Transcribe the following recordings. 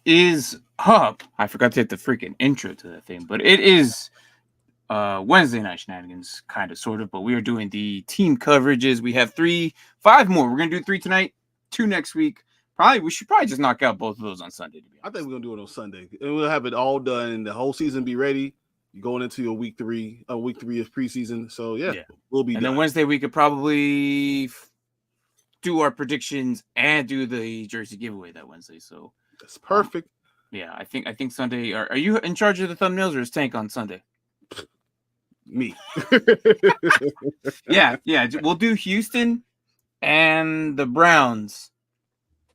is up. I forgot to hit the freaking intro to that thing, but it is Wednesday night shenanigans, kind of, sort of. But we are doing the team coverages. We have 5 more. We're gonna do 3 tonight, 2 next week. We should probably just knock out both of those on Sunday. To be honest. I think we're gonna do it on Sunday, and we'll have it all done, and the whole season be ready. You're going into your week 3 of preseason. So yeah. We'll be. And done. then Wednesday we could probably do our predictions and do the jersey giveaway that Wednesday. So that's perfect. Yeah, I think Sunday. Are you in charge of the thumbnails, or is Tank on Sunday? Me. yeah. We'll do Houston and the Browns,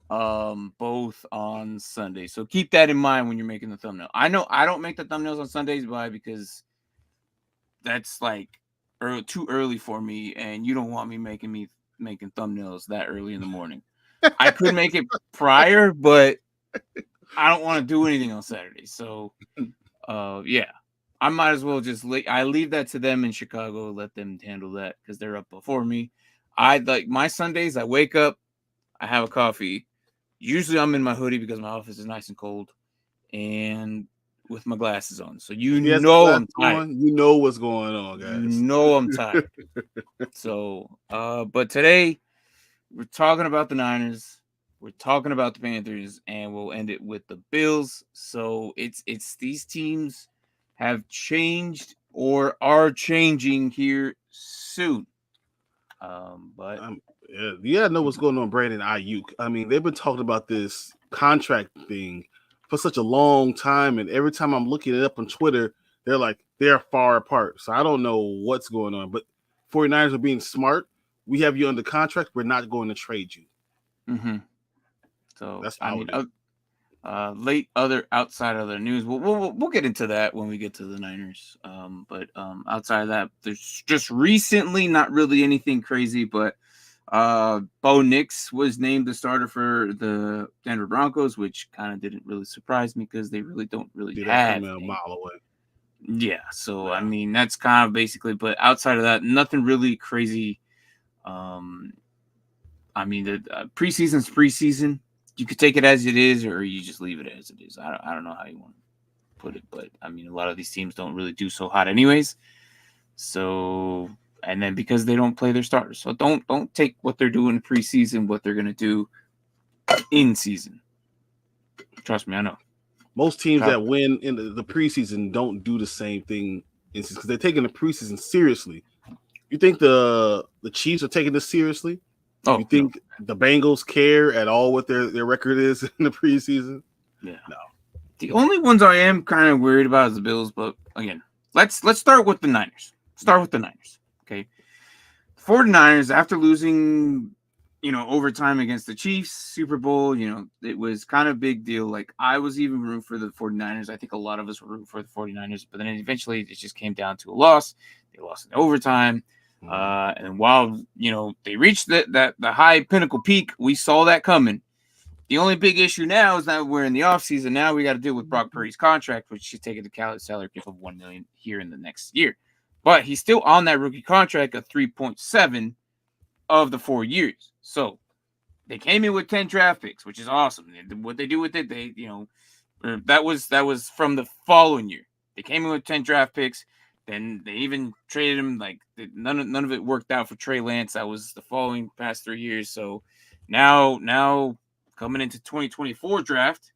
both on Sunday. So keep that in mind when you're making the thumbnail. I know I don't make the thumbnails on Sundays, because that's like too early for me, and you don't want me making thumbnails that early in the morning. I could make it prior, but I don't want to do anything on Saturday. So, yeah, I might as well just I leave that to them in Chicago. Let them handle that because they're up before me. I like my Sundays. I wake up, I have a coffee. Usually, I'm in my hoodie because my office is nice and cold, and with my glasses on. So I'm tired. You know what's going on, guys. You know I'm tired. So, but today we're talking about the Niners. We're talking about the Panthers, and we'll end it with the Bills. So it's these teams have changed or are changing here soon. But I know what's going on, Brandon Ayuk. I mean, they've been talking about this contract thing for such a long time, and every time I'm looking it up on Twitter, they're far apart. So I don't know what's going on. But 49ers are being smart. We have you under contract. We're not going to trade you. Mm-hmm. So that's outside of the news, we'll get into that when we get to the Niners. But outside of that, there's just recently not really anything crazy. But Bo Nix was named the starter for the Denver Broncos, which kind of didn't really surprise me because they really don't have a mile away. Yeah, so I mean that's kind of basically. But outside of that, nothing really crazy. I mean the preseason's preseason. You could take it as it is, or you just leave it as it is. I don't know how you want to put it, but I mean, a lot of these teams don't really do so hot, anyways. So, and then because they don't play their starters, so don't take what they're doing in preseason, what they're gonna do in season. Trust me, I know. Most teams that win in the preseason don't do the same thing because they're taking the preseason seriously. You think the Chiefs are taking this seriously? Oh, you think the Bengals care at all what their record is in the preseason? Yeah. No. The only ones I am kind of worried about is the Bills, but again, let's start with the Niners. Okay. 49ers, after losing, overtime against the Chiefs, Super Bowl, it was kind of a big deal. Like, I was even rooting for the 49ers. I think a lot of us were rooting for the 49ers, but then eventually it just came down to a loss. They lost in overtime. And while, they reached the high pinnacle peak, we saw that coming. The only big issue now is that we're in the offseason. Now we got to deal with Brock Purdy's contract, which should take a salary cap of $1 million here in the next year. But he's still on that rookie contract of 3.7 of the 4 years. So they came in with 10 draft picks, which is awesome. What they do with it, that was from the following year. They came in with 10 draft picks. Then they even traded him. Like, none of it worked out for Trey Lance. That was the following past 3 years. So now coming into 2024 draft,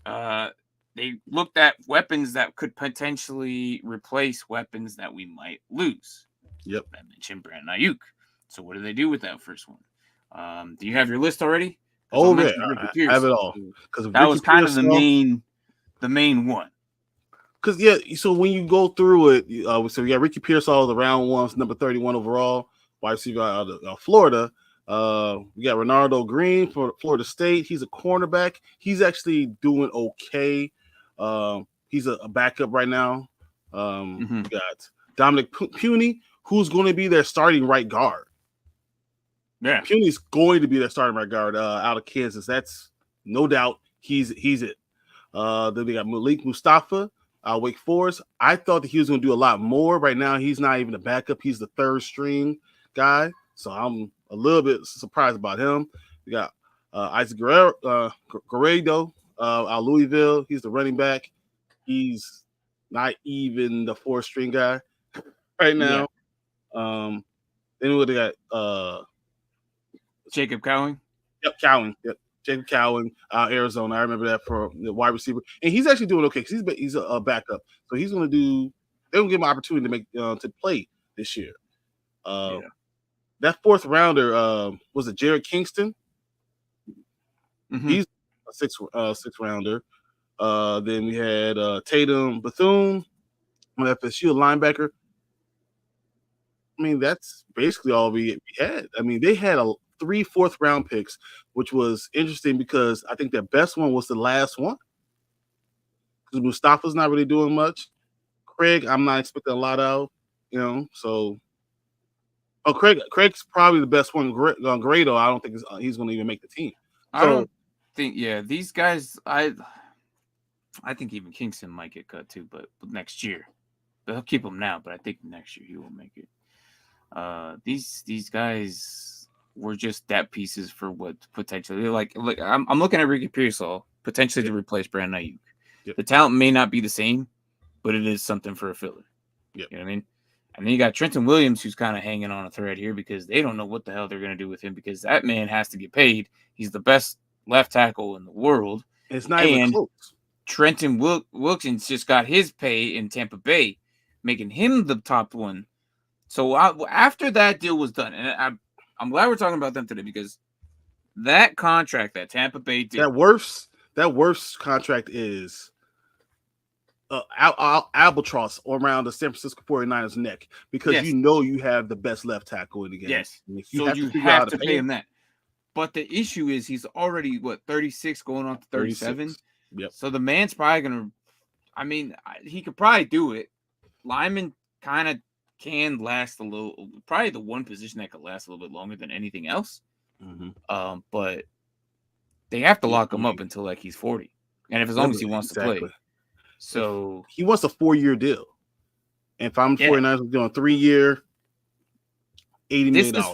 they looked at weapons that could potentially replace weapons that we might lose. Yep. I mentioned Brandon Ayuk. So what do they do with that first one? Do you have your list already? Oh, yeah. I have it all. Because that was kind of the main one. Because, so when you go through it, so we got Ricky Pearsall, the round one, number 31 overall, wide receiver out of Florida. We got Renardo Green for Florida State. He's a cornerback. He's actually doing okay. He's a backup right now. We got Dominic Puny, who's going to be their starting right guard. Yeah, Puny's going to be their starting right guard out of Kansas. That's no doubt. He's it. Then we got Malik Mustafa. Wake Forest. I thought that he was going to do a lot more. Right now, he's not even a backup. He's the third string guy. So I'm a little bit surprised about him. We got Isaac Guerrero, out of Louisville. He's the running back. He's not even the 4th-string guy right now. Yeah. Then they got Jacob Cowing. Yep, Cowing. Yep, Jacob Cowing, Arizona. I remember that for the wide receiver, and he's actually doing okay because he's a backup, so he's going to do. They're going to give him an opportunity to make to play this year. That 4th rounder was it Jared Kingston? Mm-hmm. He's a 6th rounder. Then we had Tatum Bethune on FSU, a linebacker. I mean, that's basically all we had. I mean, they had 3 4th-round picks, which was interesting because I think their best one was the last one. Because Mustafa's not really doing much. Craig, I'm not expecting a lot out, so. Oh, Craig's probably the best one. Grado, I don't think he's going to even make the team. I don't think, these guys, I think even Kingston might get cut too, but next year. They'll keep him now, but I think next year he will make it. These guys were just depth pieces for what potentially like I'm looking at Ricky Pearsall potentially to replace Brandon Ayuk. Yep. The talent may not be the same, but it is something for a filler. Yep. You know what I mean? And then you got Trenton Williams, who's kind of hanging on a thread here because they don't know what the hell they're going to do with him because that man has to get paid. He's the best left tackle in the world. It's not even close. Trenton Wilkins just got his pay in Tampa Bay, making him the top one. So after that deal was done, and I'm glad we're talking about them today because that contract that Tampa Bay did. That worst contract is albatross around the San Francisco 49ers neck because you have the best left tackle in the game. Yes. You have to pay him that. But the issue is he's already, 36 going on to 37? Yep. So the man's probably going to, he could probably do it. Lyman kind of can last a little, probably the one position that could last a little bit longer than anything else. Mm-hmm. But they have to lock him up until he's 40. And as long as he wants to play. So he wants a 4-year deal. And if I'm 49ers, I'm doing 3-year, $80 million.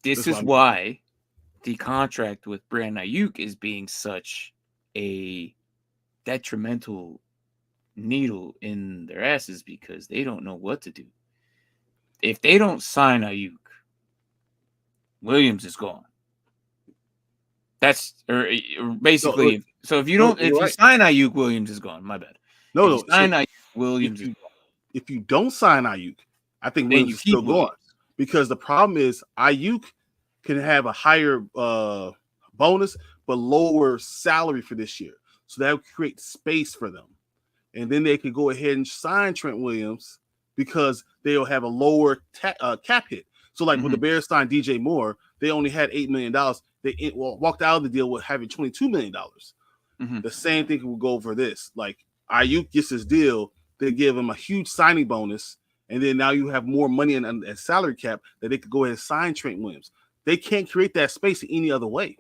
This is why the contract with Brandon Ayuk is being such a detrimental needle in their asses because they don't know what to do. If they don't sign Ayuk, Williams is gone. That's basically. So if you don't, if you sign Ayuk, Williams is gone. My bad. No. Sign Ayuk, Williams is gone. If you don't sign Ayuk, I think Williams is still gone because the problem is Ayuk can have a higher bonus but lower salary for this year, so that would create space for them, and then they could go ahead and sign Trent Williams because they'll have a lower cap hit. So when the Bears signed DJ Moore, they only had $8 million. They walked out of the deal with having $22 million. Mm-hmm. The same thing will go for this. Ayuk gets his deal, they give him a huge signing bonus, and then now you have more money and salary cap that they could go ahead and sign Trent Williams. They can't create that space any other way.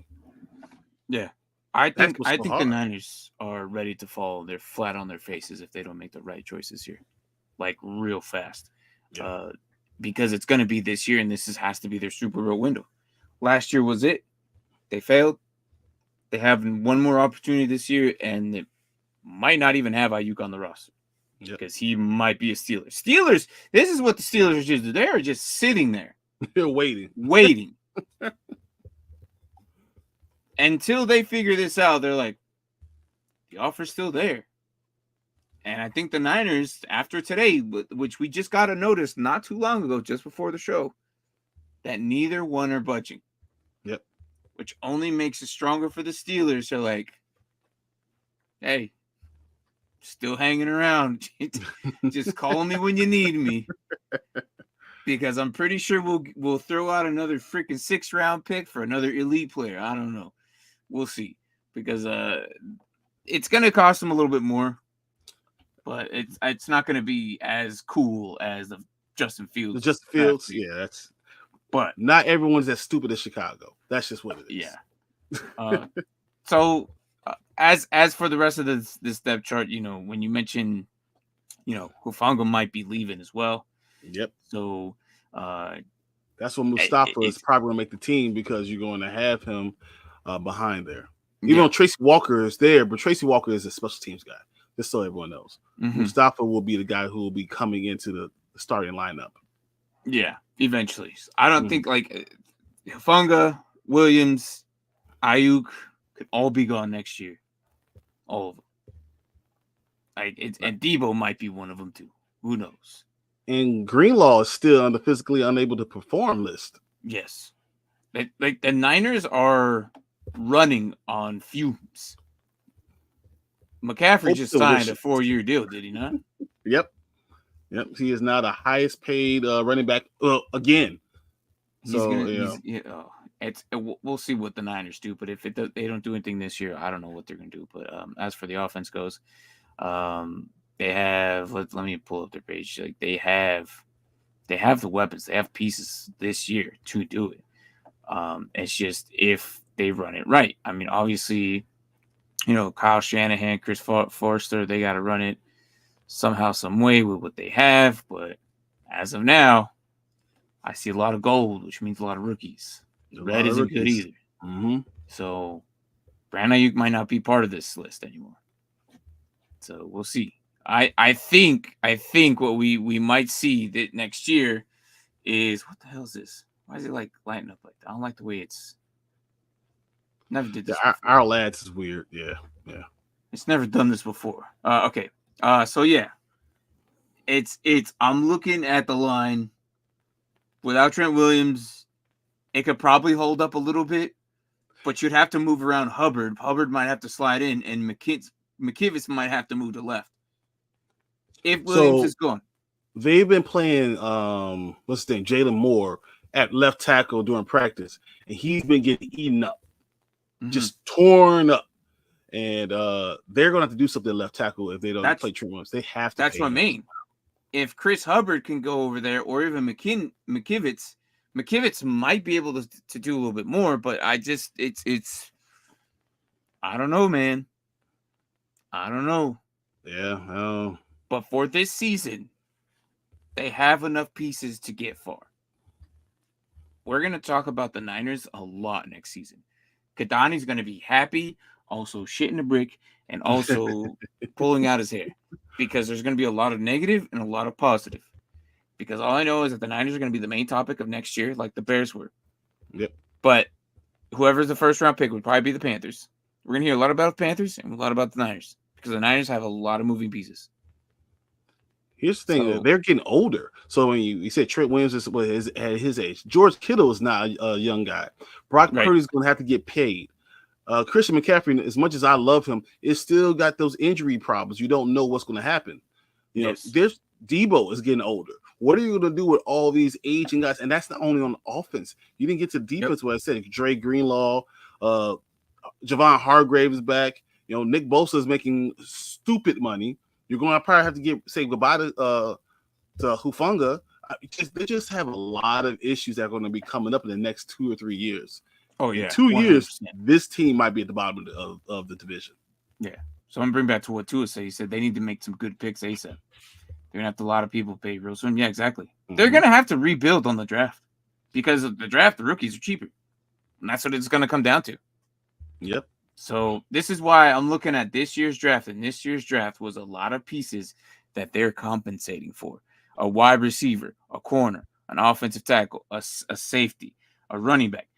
Yeah. I think the Niners are ready to fall. They're flat on their faces if they don't make the right choices here. Real fast. Yeah. Because it's going to be this year, and has to be their Super Bowl window. Last year was it. They failed. They have one more opportunity this year, and they might not even have Ayuk on the roster because he might be a Steeler. Steelers, this is what the Steelers just do. They are just sitting there. They're waiting. Until they figure this out, they're like, the offer's still there. And I think the Niners, after today, which we just got a notice not too long ago, just before the show, that neither one are budging. Yep. Which only makes it stronger for the Steelers. They're like, hey, still hanging around. Just call me when you need me. Because I'm pretty sure we'll throw out another freaking 6th-round pick for another elite player. I don't know. We'll see. Because it's going to cost them a little bit more. But it's not going to be as cool as the Justin Fields. Justin Fields, that's. But not everyone's as stupid as Chicago. That's just what it is. Yeah. So as for the rest of this depth chart, when you mention, Hufanga might be leaving as well. Yep. So that's when Mustafa is probably going to make the team because you're going to have him behind there. Even though Tracy Walker is there, but Tracy Walker is a special teams guy. Just so everyone knows. Mustafa will be the guy who will be coming into the starting lineup. Yeah, eventually. I don't think like Hufanga, Williams, Ayuk could all be gone next year. All of them. And Debo might be one of them too. Who knows? And Greenlaw is still on the physically unable to perform list. Yes. Like the Niners are running on fumes. McCaffrey just signed a 4-year deal, did he not? Yep. He is now the highest paid running back again. We'll see what the Niners do, but if they don't do anything this year, I don't know what they're going to do. But as for the offense goes, they have. Let me pull up their page. Like they have the weapons, they have pieces this year to do it. It's just if they run it right. I mean, obviously, Kyle Shanahan, Chris Forster, they got to run it somehow, some way with what they have. But as of now, I see a lot of gold, which means a lot of rookies. Red isn't good either. So Brandon Ayuk might not be part of this list anymore. So we'll see. I think what we might see that next year is, what the hell is this? Why is it like lighting up like that? I don't like the way it's. Never did this. Our lads is weird. Yeah. It's never done this before. Okay. So yeah, it's. I'm looking at the line. Without Trent Williams, it could probably hold up a little bit, but you'd have to move around Hubbard. Hubbard might have to slide in, and McKivitz might have to move to left. If Williams is gone. They've been playing what's his name, Jalen Moore at left tackle during practice, and he's been getting eaten up, just torn up. And they're going to have to do something at left tackle if they don't play Trent Williams. They have to. That's what I mean. If Chris Hubbard can go over there, or even McKivitz might be able to do a little bit more. But I don't know, man. I don't know. Yeah. But for this season, they have enough pieces to get far. We're going to talk about the Niners a lot next season. Kadani's going to be happy, also shitting the brick, and also pulling out his hair. Because there's going to be a lot of negative and a lot of positive. Because all I know is that the Niners are going to be the main topic of next year, like the Bears were. Yep. But whoever's the first round pick would probably be the Panthers. We're going to hear a lot about the Panthers and a lot about the Niners. Because the Niners have a lot of moving pieces. Here's the thing: they're getting older. So when you said Trent Williams is at his age, George Kittle is not a young guy. Brock Purdy's going to have to get paid. Christian McCaffrey, as much as I love him, is still got those injury problems. You don't know what's going to happen. There's Debo is getting older. What are you going to do with all these aging guys? And that's not only on offense. You didn't get to defense. What I said, Dre Greenlaw, Javon Hargrave is back. Nick Bosa is making stupid money. You're going to probably have to say goodbye to Hufanga. They just have a lot of issues that are going to be coming up in the next 2 or 3 years. Oh, yeah. In 2 years, this team might be at the bottom of the division. Yeah. So I'm going to bring back to what Tua said. He said they need to make some good picks ASAP. They're going to have a lot of people pay real soon. Yeah, exactly. They're going to have to rebuild on the draft. Because of the draft, the rookies are cheaper. And that's what it's going to come down to. Yep. So this is why I'm looking at this year's draft. And this year's draft was a lot of pieces that they're compensating for. A wide receiver, a corner, an offensive tackle, a safety, a running back.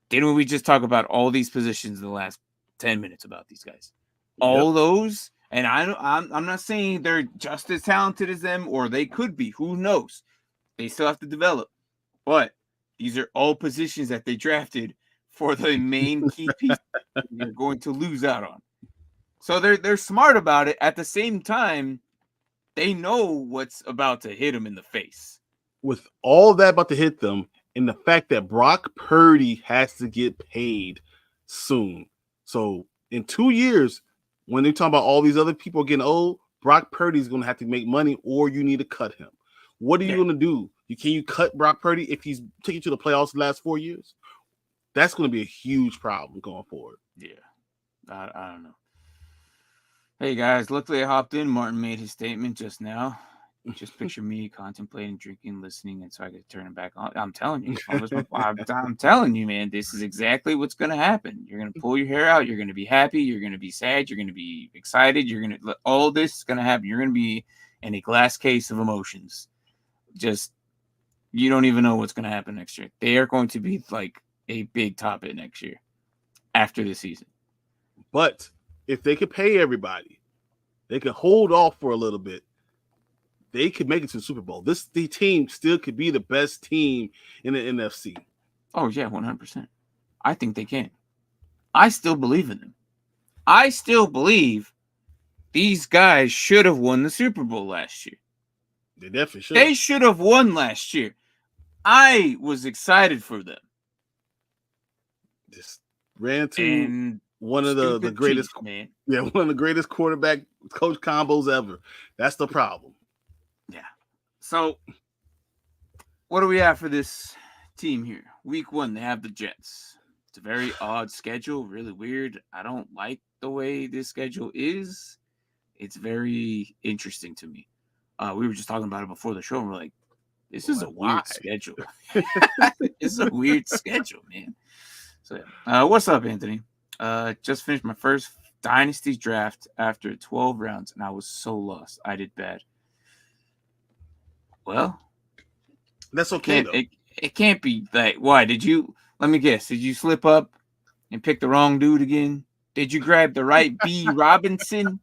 Didn't we just talk about all these positions in the last 10 minutes about these guys? All those, and I'm not saying they're just as talented as them, or they could be. Who knows? They still have to develop. But these are all positions that they drafted for the main key piece you're going to lose out on. So they're smart about it. At the same time, they know what's about to hit them in the face. With all that about to hit them, and the fact that Brock Purdy has to get paid soon. So in 2 years, when they're talking about all these other people getting old, Brock Purdy is going to have to make money, or you need to cut him. What are you going to do? Can you cut Brock Purdy if he's taking you to the playoffs the last 4 years? That's going to be a huge problem going forward. Yeah. I don't know. Hey, guys, luckily I hopped in. Martin made his statement just now. Just picture me contemplating, drinking, listening, and so I could turn it back on. I'm telling you, I'm telling you, man, this is exactly what's going to happen. You're going to pull your hair out. You're going to be happy. You're going to be sad. You're going to be excited. All this is going to happen. You're going to be in a glass case of emotions. Just, you don't even know what's going to happen next year. They are going to be like a big topic next year after the season. But if they could pay everybody, they could hold off for a little bit. They could make it to the Super Bowl. The team still could be the best team in the NFC. Oh, yeah, 100%. I think they can. I still believe in them. I still believe these guys should have won the Super Bowl last year. They definitely should. They should have won last year. I was excited for them. Just ran to one of the greatest, man. Yeah, one of the greatest quarterback coach combos ever. That's the problem. Yeah. So, what do we have for this team here? Week 1, they have the Jets. It's a very odd schedule, really weird. I don't like the way this schedule is. It's very interesting to me. We were just talking about it before the show, and we're like, this is a weird schedule. It's a weird schedule, man. So, what's up, Anthony? Just finished my first Dynasty draft after 12 rounds, and I was so lost. I did bad. Well, that's okay, though. It can't be like, why? Let me guess, did you slip up and pick the wrong dude again? Did you grab the right B. Robinson?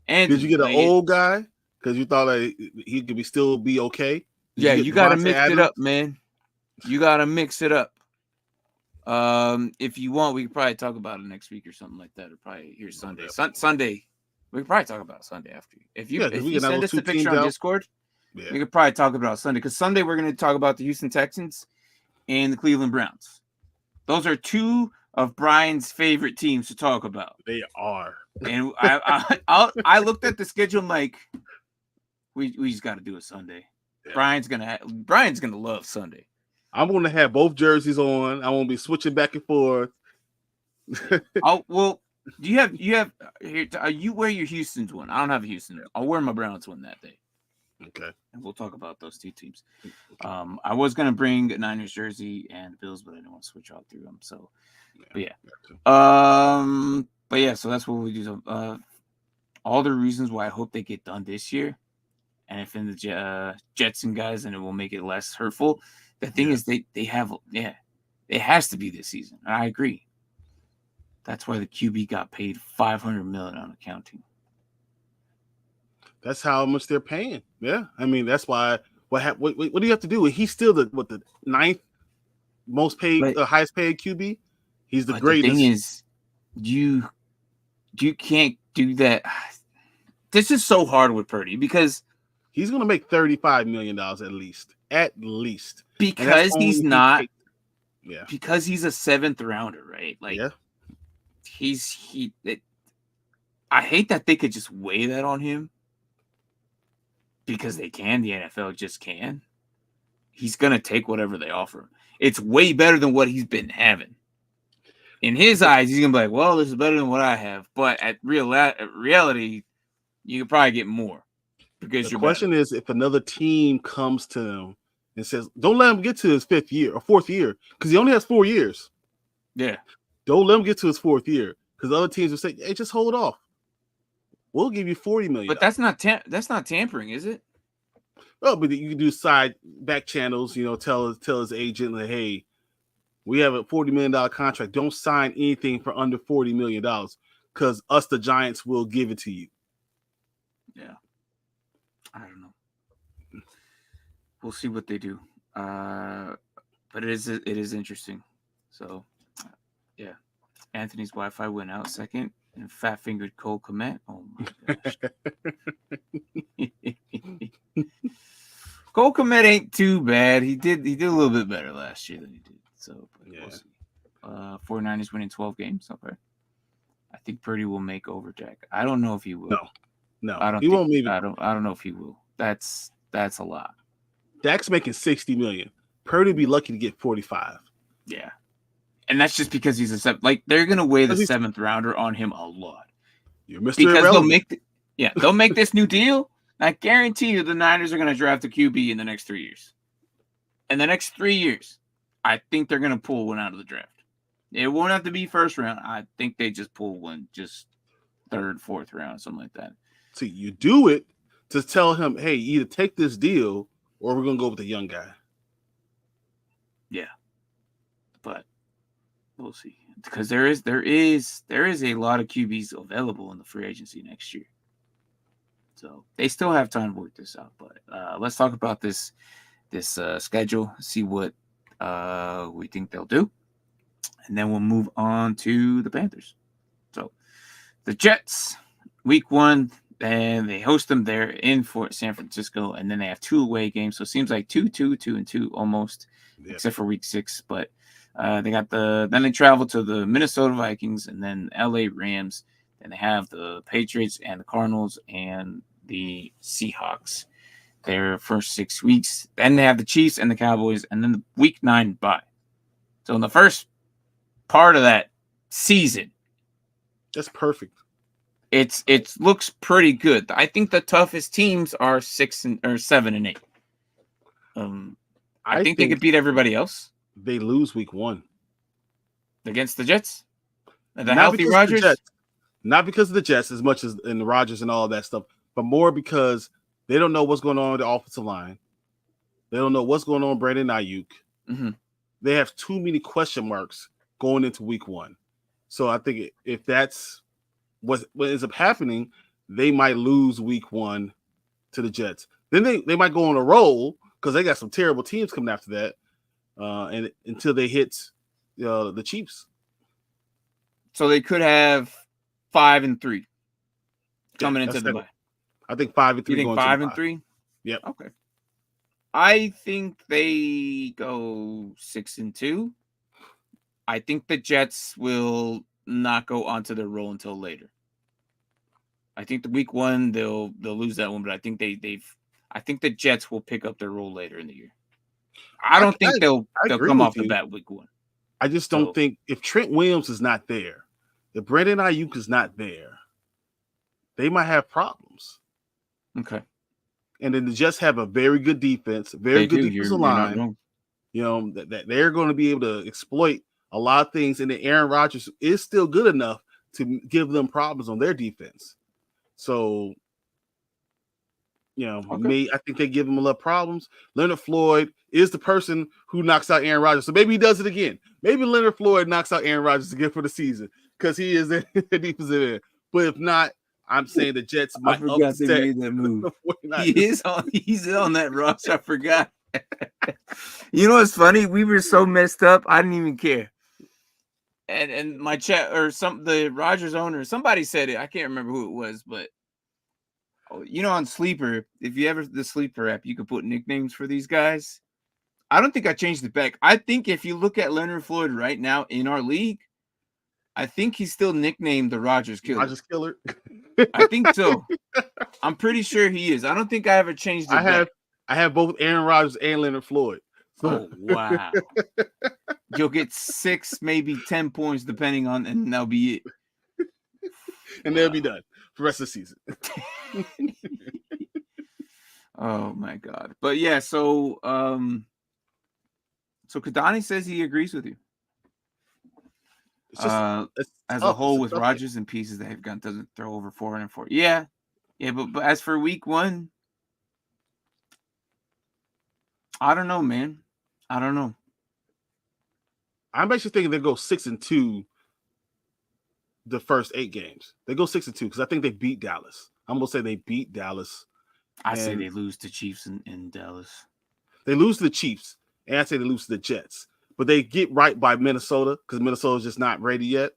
And did you get an old guy because you thought like he could still be okay? You got to mix it up, man. You got to mix it up. If you want, we could probably talk about it next week or something like that. Or probably here Sunday. Sunday. We could probably talk about it Sunday after. If you send us the picture on Discord, we could probably talk about it Sunday. Because Sunday we're going to talk about the Houston Texans and the Cleveland Browns. Those are two of Brian's favorite teams to talk about. They are. And I looked at the schedule. I'm like, we just got to do a Sunday. Yeah. Brian's gonna love Sunday. I'm gonna have both jerseys on. I won't be switching back and forth. Well, do you have here? You wear your Houston's one. I don't have a Houston. I'll wear my Browns one that day. Okay. And we'll talk about those two teams. Okay. I was gonna bring a Niners jersey and Bills, but I didn't want to switch all through them. So, but yeah. So that's what we do. All the reasons why I hope they get done this year, and if in the Jets and guys, and it will make it less hurtful. The thing is, they have it has to be this season. I agree. That's why the QB got paid $500 million on accounting. That's how much they're paying. Yeah, I mean that's why. What do you have to do? He's still the ninth most paid, highest paid QB. He's the greatest. The thing is, you can't do that. This is so hard with Purdy because he's going to make $35 million at least. At least. Because he's not. Yeah. Because he's a 7th rounder, right? Like, I hate that they could just weigh that on him because they can. The NFL just can. He's going to take whatever they offer him. It's way better than what he's been having. In his eyes, he's going to be like, well, this is better than what I have. But at reality, you could probably get more. Because the question is, if another team comes to him and says, don't let him get to his 5th year or 4th year, because he only has 4 years. Yeah. Don't let him get to his 4th year, because other teams will say, hey, just hold off. We'll give you $40 million. But that's not tampering, is it? Oh, but you can do side back channels, tell his agent, like, hey, we have a $40 million contract. Don't sign anything for under $40 million, because us, the Giants, will give it to you. Yeah. I don't know. We'll see what they do. But it is interesting. So, yeah. Anthony's Wi-Fi went out second, and fat-fingered Cole Kmet. Oh my gosh. Cole Kmet ain't too bad. He did a little bit better last year than he did. So, we'll see. 49ers winning 12 games. Okay. I think Purdy will make over Jack. I don't know if he will. No, I don't. He won't even. I don't know if he will. That's a lot. Dak's making $60 million. Purdy be lucky to get 45. Yeah, and that's just because he's a 7th. Like they're gonna weigh the 7th rounder on him a lot. You're Mr. Because Irrelevant. they'll make this new deal, I guarantee you the Niners are going to draft a QB in the next 3 years. In the next 3 years, I think they're going to pull one out of the draft. It won't have to be first round. I think they just pull one, just third, fourth round, something like that. See, you do it to tell him, hey, either take this deal or we're going to go with the young guy. Yeah. But we'll see. Because there is a lot of QBs available in the free agency next year. So they still have time to work this out. But let's talk about this schedule, see what we think they'll do. And then we'll move on to the Panthers. So the Jets, week 1, and they host them there in San Francisco, and then they have 2 away games. So it seems like 2-2 almost, except for week 6. But they got then they travel to the Minnesota Vikings and then LA Rams. Then they have the Patriots and the Cardinals and the Seahawks their first 6 weeks. Then they have the Chiefs and the Cowboys, and then the week 9 bye. So in the first part of that season, that's perfect. It looks pretty good. I think the toughest teams are 7 and 8. I think they could beat everybody else. They lose week 1 against the Jets. The healthy Rodgers. Not because of the Jets as much as in the Rodgers and all of that stuff, but more because they don't know what's going on with the offensive line. They don't know what's going on with Brandon Ayuk. Mm-hmm. They have too many question marks going into week 1. So I think if that's what ends up happening, they might lose week 1 to the Jets. Then they might go on a roll because they got some terrible teams coming after that, and until they hit the Chiefs. So they could have 5-3 coming into the bye. I think 5-3. You think 5-3? Yep. Okay. I think they go 6-2. I think the Jets will not go onto their roll until later. I think the week 1 they'll lose that one, but I think I think the Jets will pick up their roll later in the year. I don't think they'll come off the bat week 1. I just don't think if Trent Williams is not there, if Brandon Ayuk is not there, they might have problems. Okay. And then the Jets have a very good defense, good defensive line. You know, that they're going to be able to exploit a lot of things. And then Aaron Rodgers is still good enough to give them problems on their defense. So, you know, I think they give him a lot of problems. Leonard Floyd is the person who knocks out Aaron Rodgers. So maybe he does it again. Maybe Leonard Floyd knocks out Aaron Rodgers again for the season because he is the defensive end. But if not, I'm saying the Jets might upset. They made that move. He's on that roster. I forgot. You know what's funny? We were so messed up. I didn't even care. And my chat or the Rodgers owner, somebody said it. I can't remember who it was, but you know, on Sleeper, if you ever the Sleeper app, you could put nicknames for these guys. I don't think I changed it back. I think if you look at Leonard Floyd right now in our league, I think he's still nicknamed the Rodgers Killer. Rodgers Killer? I think so. I'm pretty sure he is. I don't think I ever changed it I have both Aaron Rodgers and Leonard Floyd. So. Oh, wow. You'll get 6, maybe 10 points depending on, and that'll be it. And they'll be done for the rest of the season. Oh, my God. But, yeah, so Kadani says he agrees with you. It's just, as a whole with Rodgers and pieces that have gone doesn't throw over 404. Yeah, but as for week 1, I don't know, man. I don't know. I'm actually thinking they go 6-2 the first 8 games. They go 6-2 because I think they beat Dallas. I'm gonna say they beat Dallas. I say they lose to Chiefs in Dallas. They lose to the Chiefs, and I say they lose to the Jets. But they get right by Minnesota because Minnesota's just not ready yet.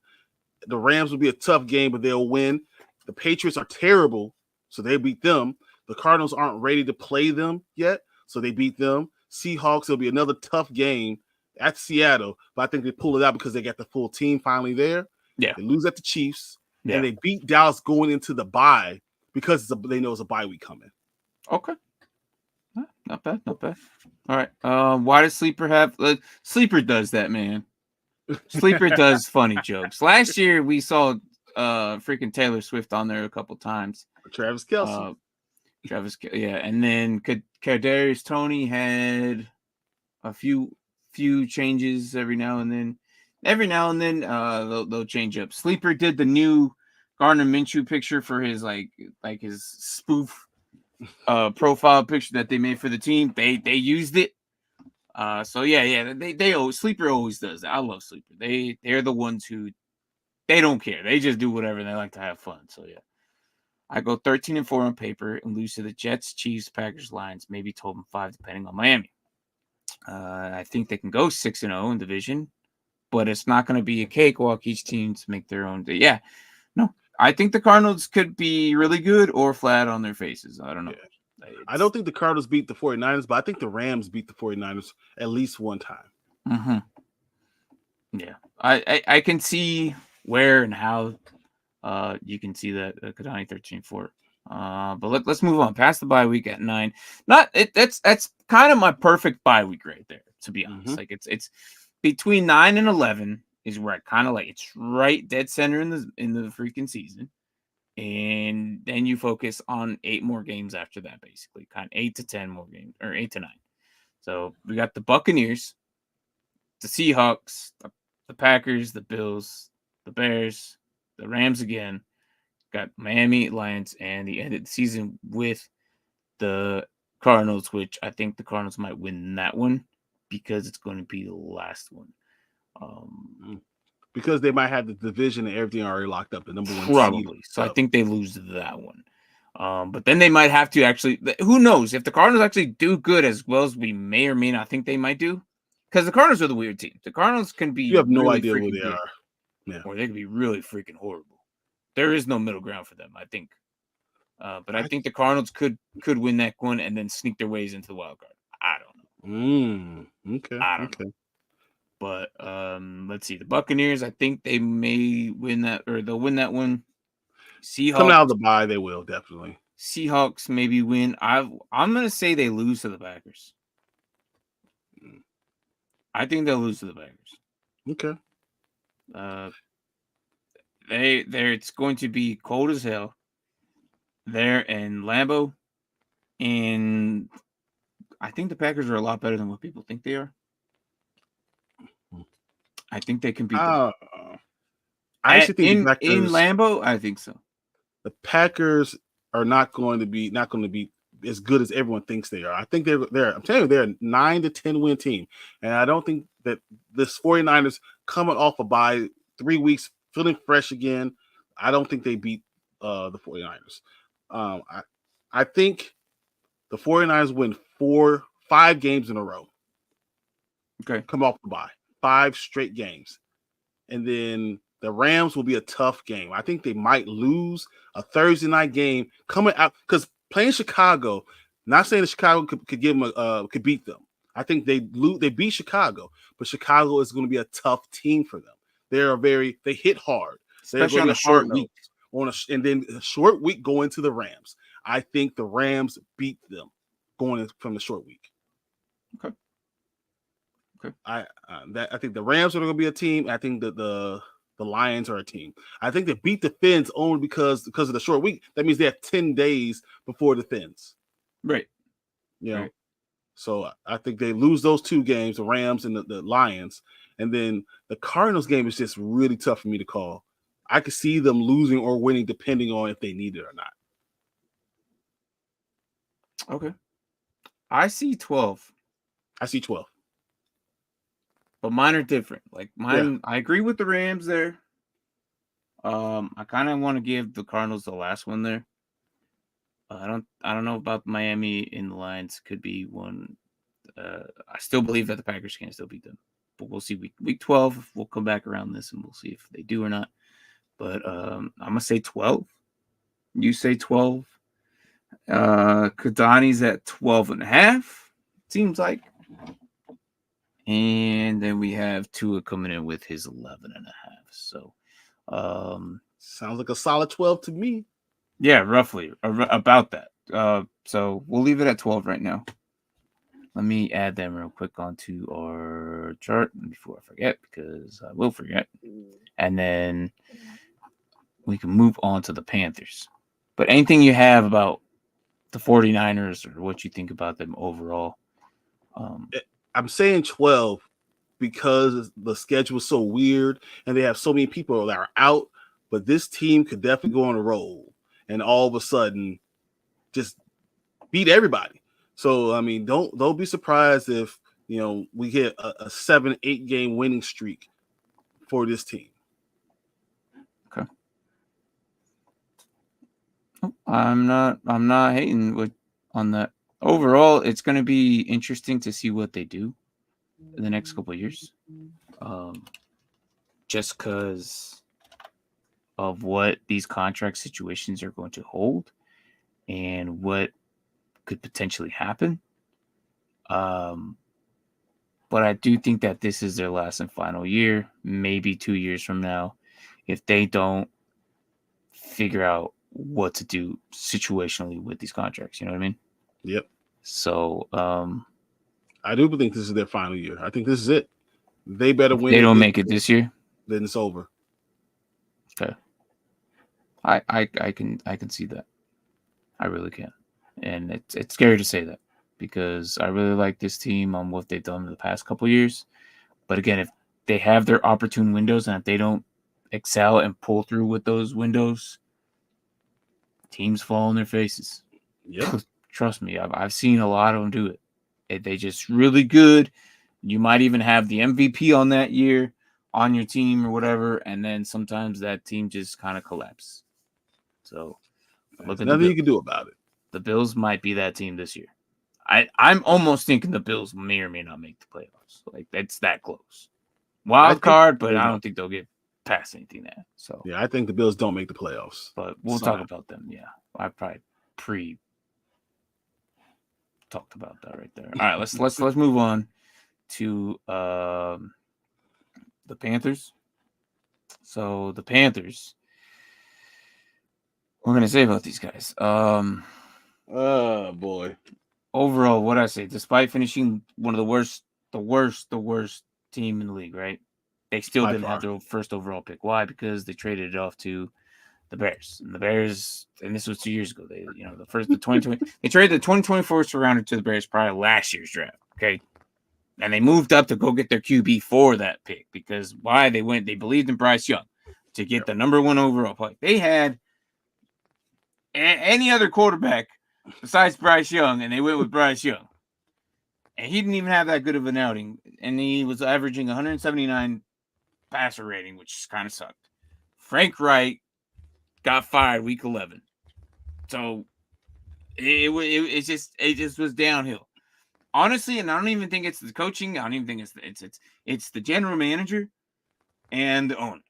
The Rams will be a tough game, but they'll win. The Patriots are terrible, so they beat them. The Cardinals aren't ready to play them yet, so they beat them. Seahawks, it'll be another tough game at Seattle, but I think they pull it out because they got the full team finally there. Yeah. They lose at the Chiefs, and they beat Dallas going into the bye because they know it's a bye week coming. Okay. Not bad. All right. Why does Sleeper have Sleeper does that, man? Sleeper does funny jokes. Last year we saw freaking Taylor Swift on there a couple times. Travis Kelce. Yeah, and then Kadarius Toney had a few changes every now and then. They'll change up. Sleeper did the new Gardner Minshew picture for his like his spoof profile picture that they made for the team. They used it. So they Sleeper always does that. I love Sleeper. They're the ones who they don't care. They just do whatever and they like to have fun. So yeah. I go 13-4 on paper and lose to the Jets, Chiefs, Packers, Lions, maybe 12-5 depending on Miami. I think they can go 6-0 in division, but it's not going to be a cakewalk. Each team to make their own. Yeah, no, I think the Cardinals could be really good or flat on their faces. I don't know. Yeah. I don't think the Cardinals beat the 49ers, but I think the Rams beat the 49ers at least one time. Mm-hmm. Yeah, I can see where and how you can see that Kadani 13-4. But let's move on. Past the bye week at 9. That's kind of my perfect bye week right there, to be honest. Like it's between 9 and 11 is where I kind of like it's right dead center in the freaking season. And then you focus on 8 more games after that, basically. Kind of 8 to 10 more games, or 8 to 9. So we got the Buccaneers, the Seahawks, the Packers, the Bills, the Bears, the Rams again. Got Miami, Lions, and the end of the season with the Cardinals, which I think the Cardinals might win that one because it's going to be the last one. Because they might have the division and everything already locked up, the number one probably. seed. So I think they lose that one. But then they might have to actually. Who knows if the Cardinals actually do good as well as we may or may not think they might do? Because the Cardinals are the weird team. The Cardinals can be. You have no really idea where they good, are. Yeah. Or they could be really freaking horrible. There is no middle ground for them, I think. But I think the Cardinals could win that one and then sneak their ways into the wild card. I don't know. Okay. I don't know. But let's see. The Buccaneers, I think they may win that, or they'll win that one. Seahawks coming out of the bye, they will definitely. Seahawks maybe win. I'm gonna say they lose to the Packers. I think they'll lose to the Packers. Okay. It's going to be cold as hell there in Lambeau, and I think the Packers are a lot better than what people think they are. I think they can beat them. I actually think in Lambeau, I think so. The Packers are not going to be as good as everyone thinks they are. I think they're I'm telling you, they're a 9 to 10 win team. And I don't think that this 49ers coming off a bye 3 weeks, feeling fresh again. I don't think they beat the 49ers. I think the 49ers win 5 games in a row. Okay. Come off the bye. 5 straight games. And then the Rams will be a tough game. I think they might lose a Thursday night game coming out because playing Chicago, not saying that Chicago could give them could beat them. I think they beat Chicago, but Chicago is going to be a tough team for them. They hit hard. Especially on a short week. And then a short week going to the Rams. I think the Rams beat them going from the short week. Okay. I think the Rams are going to be a team. I think that the Lions are a team. I think they beat the Fins only because of the short week. That means they have 10 days before the Fins. Right. You know, so I think they lose those 2 games, the Rams and the Lions. And then the Cardinals game is just really tough for me to call. I could see them losing or winning depending on if they need it or not. Okay. I see 12. But mine are different. Like mine, I agree with the Rams there. I kind of want to give the Cardinals the last one there. I don't know about Miami and the Lions. Could be one. I still believe that the Packers can still beat them, but we'll see. Week 12, we'll come back around this and we'll see if they do or not. But I'm gonna say 12. You say 12. Kadani's at 12.5. Seems like. And then we have Tua coming in with his 11.5. So, sounds like a solid 12 to me. Yeah, roughly about that. So we'll leave it at 12 right now. Let me add them real quick onto our chart before I forget, because I will forget. And then we can move on to the Panthers. But anything you have about the 49ers or what you think about them overall. I'm saying 12 because the schedule is so weird and they have so many people that are out, but this team could definitely go on a roll and all of a sudden just beat everybody. So, I mean, don't be surprised if, we get a 7-8 game winning streak for this team. Okay. I'm not hating on that. Overall, it's going to be interesting to see what they do in the next couple of years. Just because of what these contract situations are going to hold and what could potentially happen. But I do think that this is their last and final year, maybe 2 years from now, if they don't figure out what to do situationally with these contracts. You know what I mean? Yep. So I do think this is their final year. I think this is it. They better win. They don't make it this year, then it's over. Okay. I can see that. I really can. And it's scary to say that because I really like this team on what they've done in the past couple of years. But again, if they have their opportune windows and if they don't excel and pull through with those windows, teams fall on their faces. Yeah. Trust me, I've seen a lot of them do it. They just really good. You might even have the MVP on that year on your team or whatever, and then sometimes that team just kind of collapses. So look at nothing you can do about it. The Bills might be that team this year. I'm almost thinking the Bills may or may not make the playoffs. Like it's that close. Wild card, but I don't think they'll get past anything there. So yeah, I think the Bills don't make the playoffs. But we'll talk about them. Yeah, I probably talked about that right there. All right, let's move on to the Panthers. So the Panthers, what am I gonna say about these guys? Oh boy. Overall, what I say, despite finishing one of the worst team in the league, right? They still didn't have their first overall pick. Why? Because they traded it off to the Bears. And the Bears, and this was 2 years ago. They, the 2020, they traded the 2024 surrounder to the Bears prior to last year's draft. Okay. And they moved up to go get their QB for that pick because why they believed in Bryce Young to get the number 1 overall pick. They had any other quarterback besides Bryce Young, and they went with Bryce Young. And he didn't even have that good of an outing. And he was averaging 179 passer rating, which kind of sucked. Frank Wright got fired week 11. So it just was downhill. Honestly, and I don't even think it's the coaching. I don't even think it's the general manager and the owner.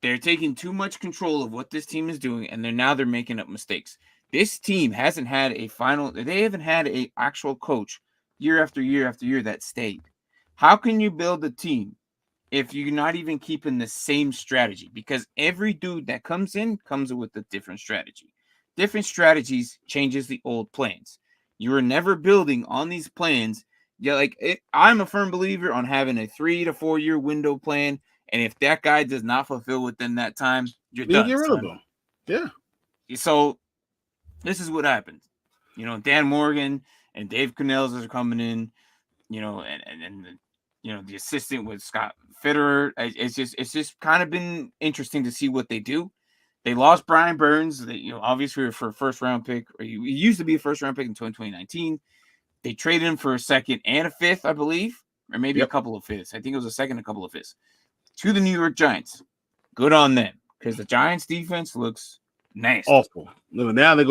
They're taking too much control of what this team is doing, and they're making up mistakes. This team hasn't had they haven't had an actual coach year after year after year that stayed. How can you build a team if you're not even keeping the same strategy? Because every dude that comes in comes with a different strategy. Different strategies changes the old plans. You are never building on these plans. Yeah, I'm a firm believer on having a 3 to 4 year window plan. And if that guy does not fulfill within that time, you're done. Get rid of him. Yeah. So this is what happens. Dan Morgan and Dave Canales are coming in, and the assistant with Scott Fitterer. It's just kind of been interesting to see what they do. They lost Brian Burns. Obviously for a first round pick, or he used to be a first round pick in 2019. They traded him for a second and a fifth, I believe, or maybe a couple of fifths. I think it was a second, a couple of fifths to the New York Giants. Good on them because the Giants defense looks nasty. Awful. Now they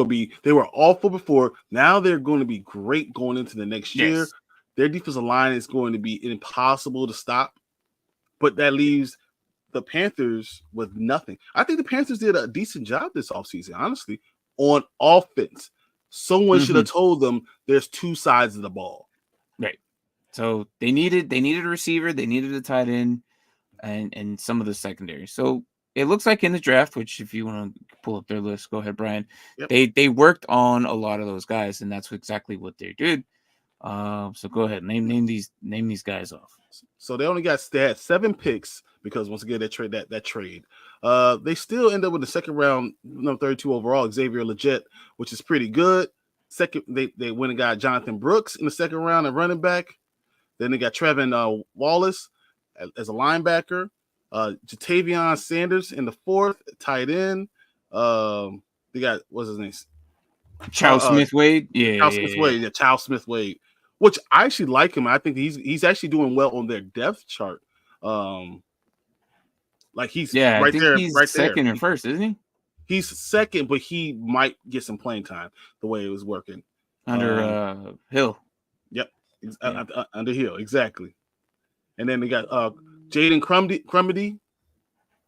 were awful before. Now they're going to be great going into the next year. Their defensive line is going to be impossible to stop, but that leaves the Panthers with nothing. I think the Panthers did a decent job this offseason, honestly, on offense. Someone should have told them there's two sides of the ball. Right. So they needed a receiver, they needed a tight end, and some of the secondary. So it looks like in the draft, which if you want to pull up their list, go ahead, Brian. Yep. They worked on a lot of those guys, and that's exactly what they did. So go ahead, name these guys off. So they had 7 picks because once again that trade. They still end up with the second round, number 32 overall, Xavier Legette, which is pretty good. Second, they went and got Jonathan Brooks in the second round at running back. Then they got Trevin Wallace as a linebacker. Jatavion Sanders in the fourth, tight end. They got what's his name? Charles Smith Wade. Charles Smith Wade. Yeah, Charles Smith Wade. Which I actually like him. I think he's actually doing well on their depth chart. Like he's right there, he's right second there. or first, isn't he? He's second, but he might get some playing time the way it was working under Hill. Yep, under Hill, exactly. And then they got Jaden Crumedy,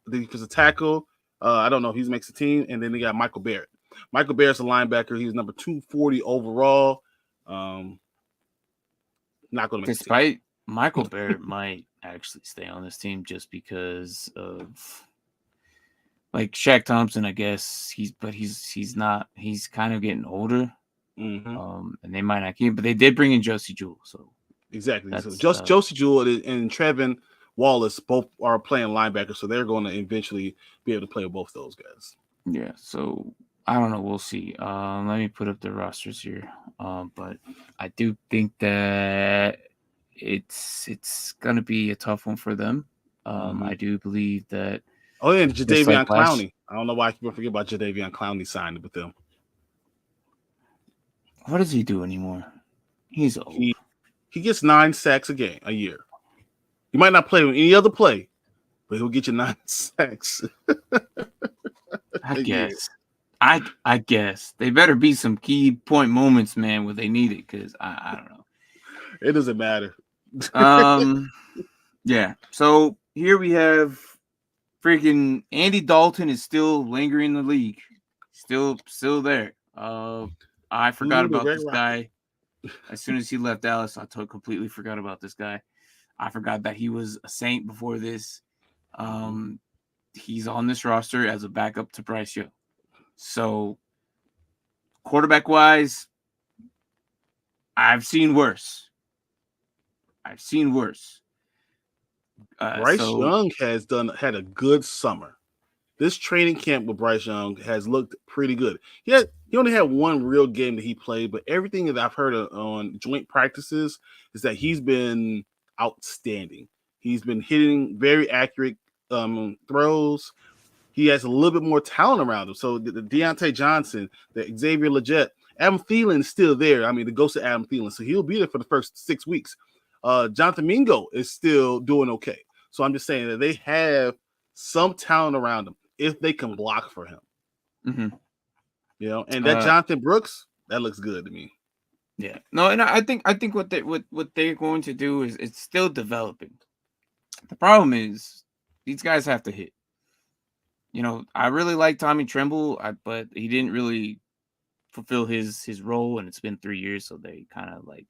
because of tackle. I don't know if he makes the team. And then they got Michael Barrett. Michael Barrett's a linebacker. He was number 240 overall. Not going to make Despite Michael Barrett might actually stay on this team just because of like Shaq Thompson, I guess he's not. He's kind of getting older. Mm-hmm. And they might not keep him, but they did bring in Josie Jewell. So exactly. So Josie Jewell and Trevin Wallace both are playing linebacker, so they're going to eventually be able to play with both those guys. Yeah. So I don't know. We'll see. Let me put up the rosters here. But I do think that it's gonna be a tough one for them. I do believe that. Oh, yeah, and Jadeveon Clowney. I don't know why I keep forgetting about Jadeveon Clowney signed with them. What does he do anymore? He's old. He gets 9 sacks a year. He might not play with any other play, but he'll get you 9 sacks. I guess. I guess they better be some key point moments, man, where they need it, because I don't know. It doesn't matter. Yeah. So here we have freaking Andy Dalton is still lingering in the league, still there. I forgot about this guy. As soon as he left Dallas, I completely forgot about this guy. I forgot that he was a Saint before this. He's on this roster as a backup to Bryce Young. So, quarterback-wise, I've seen worse. Bryce Young has had a good summer. This training camp with Bryce Young has looked pretty good. He only had one real game that he played, but everything that I've heard on joint practices is that he's been outstanding. He's been hitting very accurate throws. He has a little bit more talent around him. So the Deontay Johnson, the Xavier Legette, Adam Thielen is still there. I mean, the ghost of Adam Thielen. So he'll be there for the first 6 weeks. Jonathan Mingo is still doing okay. So I'm just saying that they have some talent around him if they can block for him. Mm-hmm. You know, and that Jonathan Brooks, that looks good to me. Yeah. No, and I think what they're going to do is it's still developing. The problem is these guys have to hit. You know, I really like Tommy Tremble, but he didn't really fulfill his role, and it's been 3 years, so they kind of like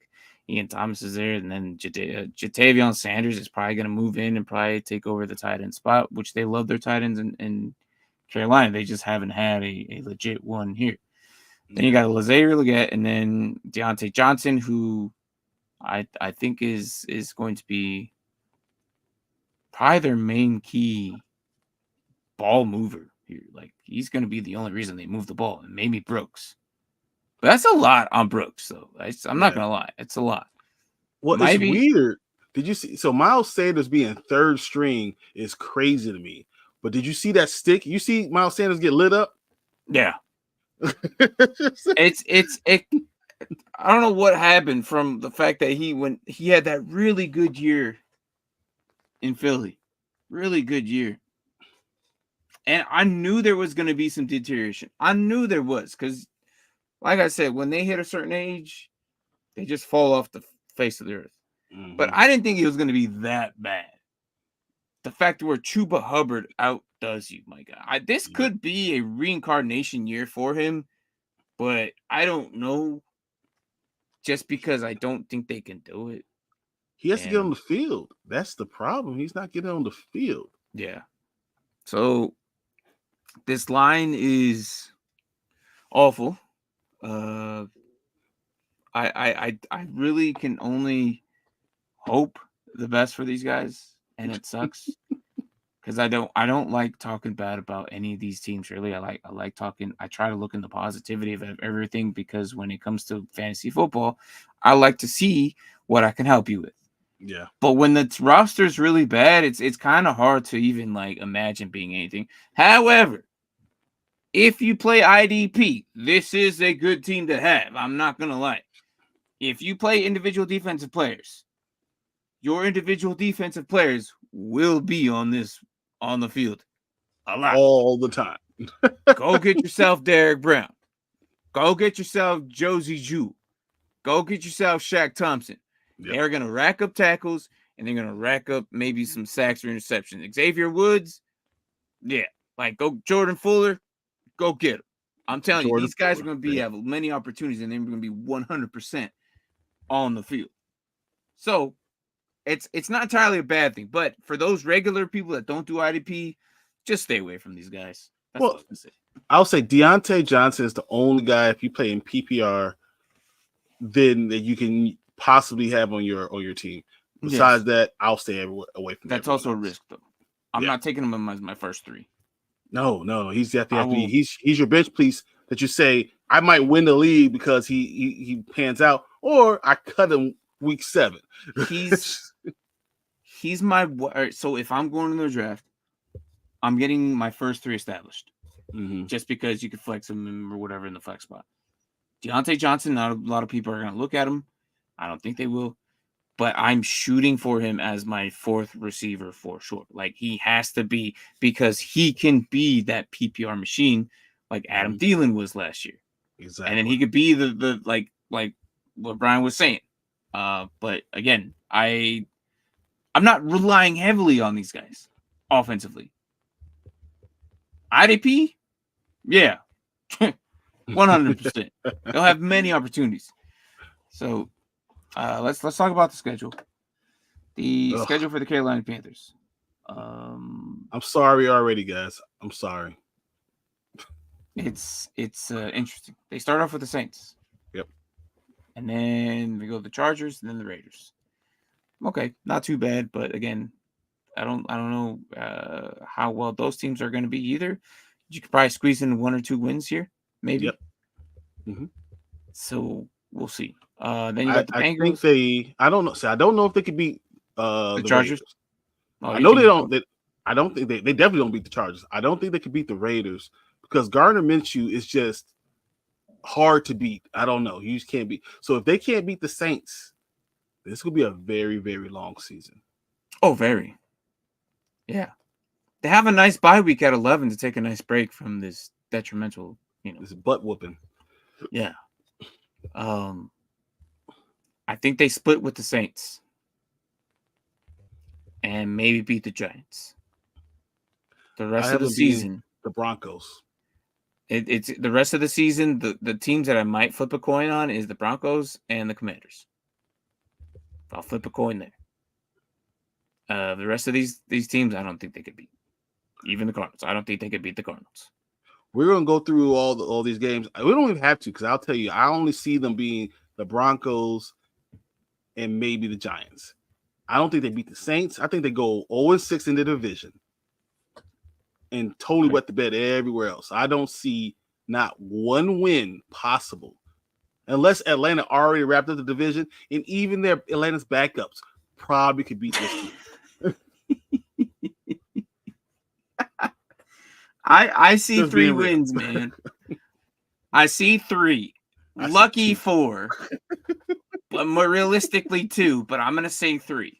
Ian Thomas is there, and then Jatavion Sanders is probably going to move in and probably take over the tight end spot, which they love their tight ends in Carolina. They just haven't had a legit one here. Then you got Xavier Legette, and then Deontay Johnson, who I think is going to be probably their main key ball mover here. Like, he's going to be the only reason they move the ball, and maybe Brooks. But that's a lot on Brooks, though. I'm not going to lie. It's a lot. Well, it's weird. Did you see? So Miles Sanders being third string is crazy to me. But did you see that stick? You see Miles Sanders get lit up? Yeah. It's I don't know what happened from the fact that he had that really good year in Philly. Really good year. And I knew there was going to be some deterioration. I knew there was, because like I said, when they hit a certain age, they just fall off the face of the earth. Mm-hmm. But I didn't think it was going to be that bad. The fact where Chuba Hubbard outdoes you, my God. This could be a reincarnation year for him, but I don't know, just because I don't think they can do it. He has to get on the field. That's the problem. He's not getting on the field. Yeah. So this line is awful. I really can only hope the best for these guys, and it sucks. because I don't like talking bad about any of these teams. Really, I like talking. I try to look in the positivity of everything, because when it comes to fantasy football, I like to see what I can help you with. Yeah. But when the roster's really bad, it's kind of hard to even like imagine being anything. However, if you play IDP, this is a good team to have. I'm not gonna lie. If you play individual defensive players, your individual defensive players will be on the field a lot. All the time. Go get yourself Derek Brown. Go get yourself Josie Jew. Go get yourself Shaq Thompson. Yep. They're going to rack up tackles, and they're going to rack up maybe some sacks or interceptions. Xavier Woods, yeah. Like, go Jordan Fuller, go get him. I'm telling you, these guys are going to have many opportunities, and they're going to be 100% on the field. So, it's not entirely a bad thing. But for those regular people that don't do IDP, just stay away from these guys. That's what I was going to say. I'll say Deontay Johnson is the only guy, if you play in PPR, then that you can possibly have on your team. Besides that, I'll stay away from. That's also a risk, though. I'm not taking him as my first three. No, he's definitely he's your bench piece that you say I might win the league because he pans out, or I cut him week 7. He's my so if I'm going to the draft, I'm getting my first 3 established. Just because you could flex him or whatever in the flex spot. Deontay Johnson, not a lot of people are going to look at him. I don't think they will. But I'm shooting for him as my 4th receiver for sure. Like, he has to be, because he can be that PPR machine like Adam Thielen was last year. Exactly. And then he could be the like what Brian was saying. But again, I'm not relying heavily on these guys offensively. IDP, yeah, 100%. They'll have many opportunities. So let's talk about the schedule. The schedule for the Carolina Panthers. I'm sorry already, guys. I'm sorry. It's interesting. They start off with the Saints. Yep. And then we go to the Chargers and then the Raiders. Okay, not too bad, but again, I don't know how well those teams are going to be either. You could probably squeeze in 1 or 2 wins here, maybe. Yep. So we'll see. Then you got the Bengals. I don't know. I don't know if they could beat the Chargers. I know they don't. I don't think they definitely don't beat the Chargers. I don't think they could beat the Raiders because Gardner Minshew is just hard to beat. I don't know. You just can't beat. So if they can't beat the Saints, this could be a very, very long season. Oh, very. Yeah. They have a nice bye week at 11 to take a nice break from this detrimental, this butt whooping. Yeah. I think they split with the Saints and maybe beat the Giants. The rest of the season, the Broncos. It's the rest of the season. The teams that I might flip a coin on is the Broncos and the Commanders. I'll flip a coin there. The rest of these teams, I don't think they could beat. Even the Cardinals. I don't think they could beat the Cardinals. We're gonna go through all these games. We don't even have to, because I'll tell you, I only see them being the Broncos and maybe the Giants. I don't think they beat the Saints. I think they go 0-6 in the division and totally wet the bed everywhere else. I don't see not one win possible unless Atlanta already wrapped up the division, and even their Atlanta's backups probably could beat this team. I see just 3 wins, man. I see 3. Lucky 4. But more realistically 2, but I'm gonna say 3.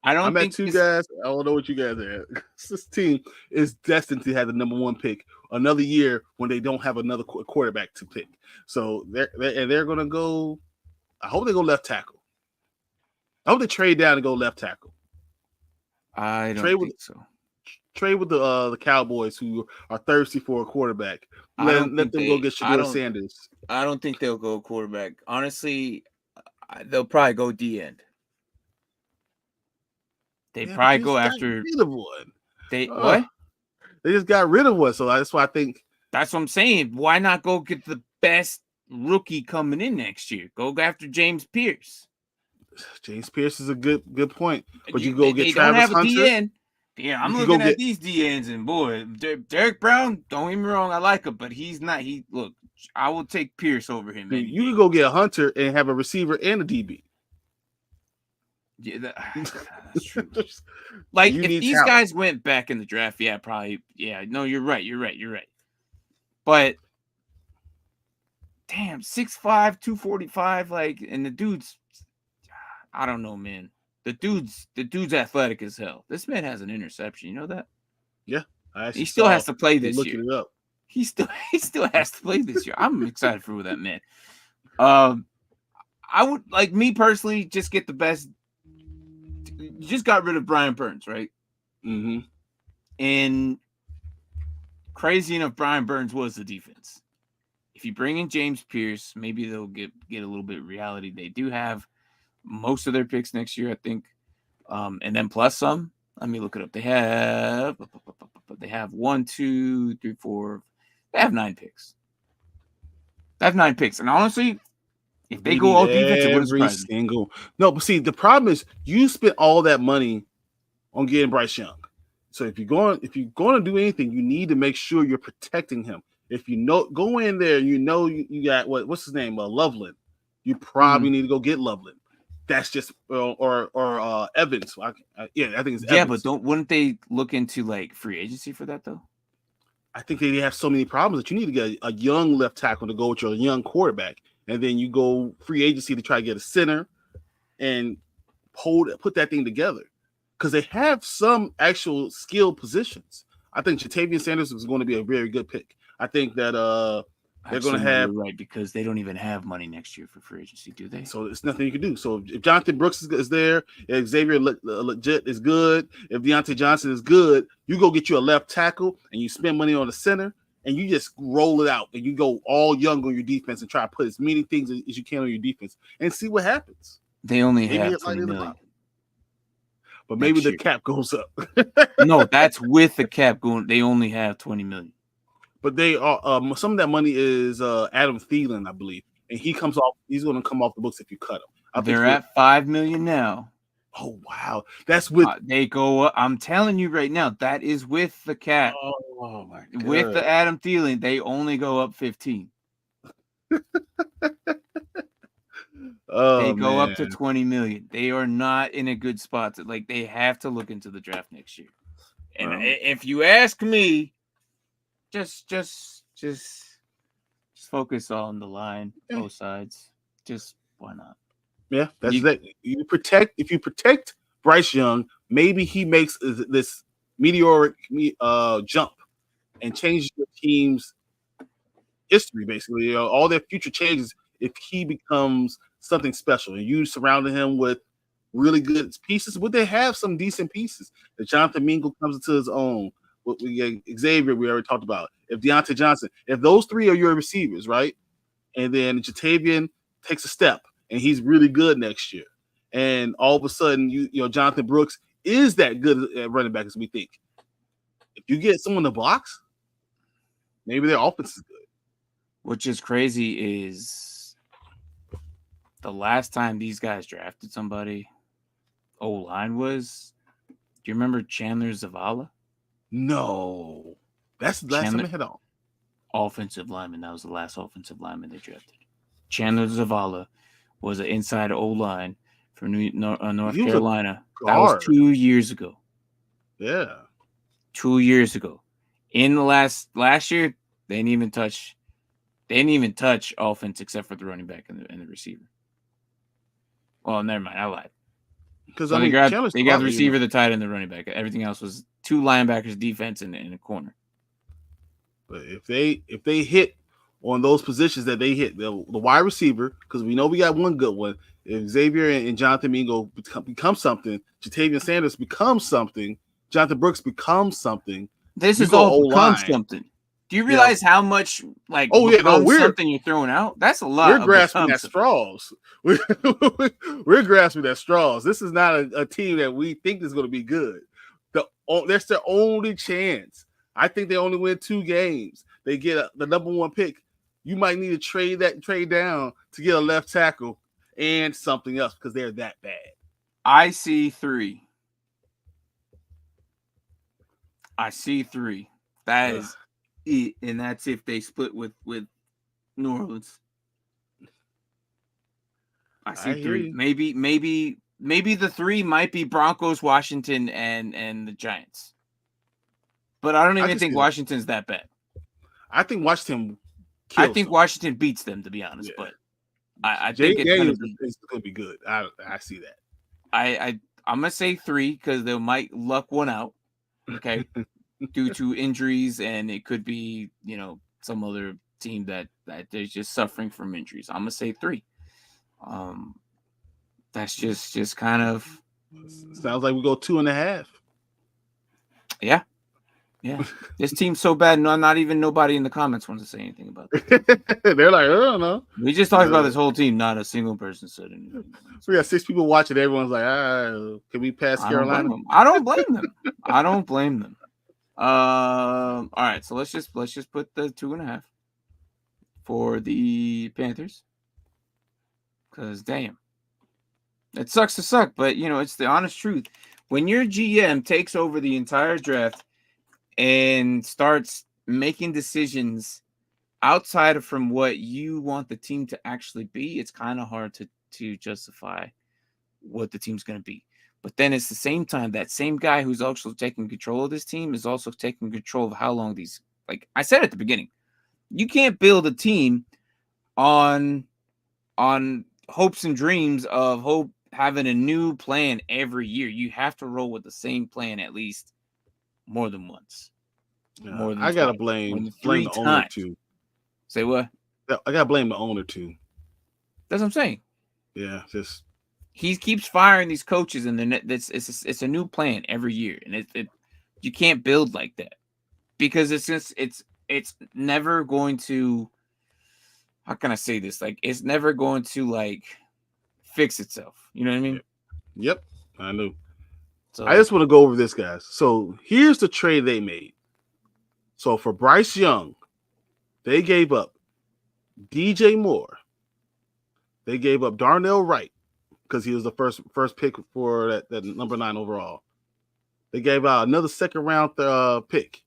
I'm at 2 guys. I don't know what you guys are at. This team is destined to have the number 1 pick another year when they don't have another quarterback to pick. So they're gonna go. I hope they go left tackle. I hope they trade down and go left tackle. I don't think so. Trade with the Cowboys, who are thirsty for a quarterback. Let them go get Shedeur Sanders. I don't think they'll go quarterback. Honestly, they'll probably go D-end. They probably go after one. What? They just got rid of one, so that's why I think. That's what I'm saying. Why not go get the best rookie coming in next year? Go after James Pierce. James Pierce is a good point, but you They go get don't Travis have a Hunter. DN. Yeah, I'm You could looking go at get- these DNs, and boy, Derek Brown. Don't get me wrong, I like him, but he's not. Look, I will take Pierce over him. You could go get a Hunter and have a receiver and a DB. Yeah, that's true. Like You if need these talent. guys went back in the draft, yeah, probably. Yeah, no, you're right. But damn, 6'5", 245, like, and the dude's, I don't know, man. The dude's athletic as hell. This man has an interception. You know that? Yeah, he still has to play this year. Looking it up. He still has to play this year. I'm excited for that man. I would, like, me personally, just get the best. You just got rid of Brian Burns, right? Mm-hmm. And crazy enough, Brian Burns was the defense. If you bring in James Pierce, maybe they'll get a little bit of reality. They do have most of their picks next year, I think. And then plus some. Let me look it up. They have 1, 2, 3, 4. They have 9 picks. And honestly, if they go all defense, it wouldn't surprise me. No, but see, the problem is you spent all that money on getting Bryce Young. So if you're going to do anything, you need to make sure you're protecting him. If you know, go in there, you got what's his name, Loveland. You probably need to go get Loveland. That's just or Evans. I think it's Evans. But wouldn't they look into like free agency for that though? I think they have so many problems that you need to get a young left tackle to go with your young quarterback, and then you go free agency to try to get a center and put that thing together because they have some actual skill positions. I think Jatavian Sanders is going to be a very good pick. I think that they're going to have right because they don't even have money next year for free agency, do they? So it's nothing you can do. So if Jonathan Brooks is there, if Xavier legit is good, if Deontay Johnson is good, you go get you a left tackle and you spend money on the center and you just roll it out and you go all young on your defense and try to put as many things as you can on your defense and see what happens. They only have 20 million. But maybe the cap goes up. No, that's with the cap going. They only have 20 million. But they are some of that money is Adam Thielen, I believe, and he's going to come off the books if you cut him. They're at 5 million now. Oh wow, that's with they go up. I'm telling you right now, that is with the cap. Oh my God. With the Adam Thielen, they only go up 15. They go up to 20 million. They are not in a good spot. Like they have to look into the draft next year. And if you ask me, just focus on the line, both sides. Just why not? Yeah, that's that. If you protect Bryce Young, maybe he makes this meteoric jump and changes your team's history. Basically, all their future changes if he becomes something special. And you surrounded him with really good pieces. Would they have some decent pieces? If Jonathan Mingo comes into his own. Xavier, we already talked about. If Deontay Johnson, if those three are your receivers, right? And then Jatavian takes a step and he's really good next year. And all of a sudden, you know, Jonathan Brooks is that good at running back as we think. If you get someone to blocks, maybe their offense is good. Which is crazy is the last time these guys drafted somebody, O-line was, do you remember Chandler Zavala? No, that's the last time they had on. Offensive lineman. That was the last offensive lineman they drafted. Chandler Zavala was an inside O-line from North Carolina. That was 2 years ago. Yeah. 2 years ago. In the last year, they didn't even touch offense except for the running back and the receiver. Well, never mind. I lied. Because they got the receiver, the tight end, the running back. Everything else was 2 linebackers, defense, and a corner. But if they hit on those positions that they hit, the wide receiver, because we know we got one good one. If Xavier and Jonathan Mingo become something, Jatavian Sanders becomes something, Jonathan Brooks becomes something. This is all become something. Do you realize how much something you're throwing out? That's a lot. We're grasping at straws. We're grasping at straws. This is not a team that we think is going to be good. That's their only chance. I think they only win 2 games. They get the number 1 pick. You might need to trade down to get a left tackle and something else because they're that bad. I see 3. I see 3. That is it, and that's if they split with New Orleans. I see 3. Maybe the 3 might be Broncos, Washington, and the Giants. But I don't even think Washington's that bad. I think Washington. I think Washington beats them, to be honest. Yeah. But I think it's going to be good. I see that. I'm gonna say 3 because they might luck one out. Okay. Due to injuries, and it could be, some other team that they're just suffering from injuries. I'm gonna say 3. That's just kind of sounds like we go 2.5. Yeah. This team's so bad. No, not even nobody in the comments wants to say anything about it. They're like, I don't know. We just talked about this whole team. Not a single person said anything. So we got 6 people watching. Everyone's like, can we pass Carolina? I don't blame them. All right, so let's just put the 2.5 for the Panthers. Because damn, it sucks to suck, but it's the honest truth. When your GM takes over the entire draft and starts making decisions outside of from what you want the team to actually be, it's kind of hard to justify what the team's going to be. But then it's the same time, that same guy who's also taking control of this team is also taking control of how long these, like I said at the beginning, you can't build a team on hopes and dreams of having a new plan every year. You have to roll with the same plan at least more than once. More than I gotta blame the owner too. Say what? I gotta blame the owner too. That's what I'm saying. Yeah, just he keeps firing these coaches, and then it's a new plan every year, and you can't build like that because it's never going to. How can I say this? Like, it's never going to fix itself. You know what I mean? Yep, I know. So I just want to go over this, guys. So here's the trade they made. So for Bryce Young, they gave up DJ Moore. They gave up Darnell Wright because he was the first pick for that number 9 overall. They gave out another second round pick.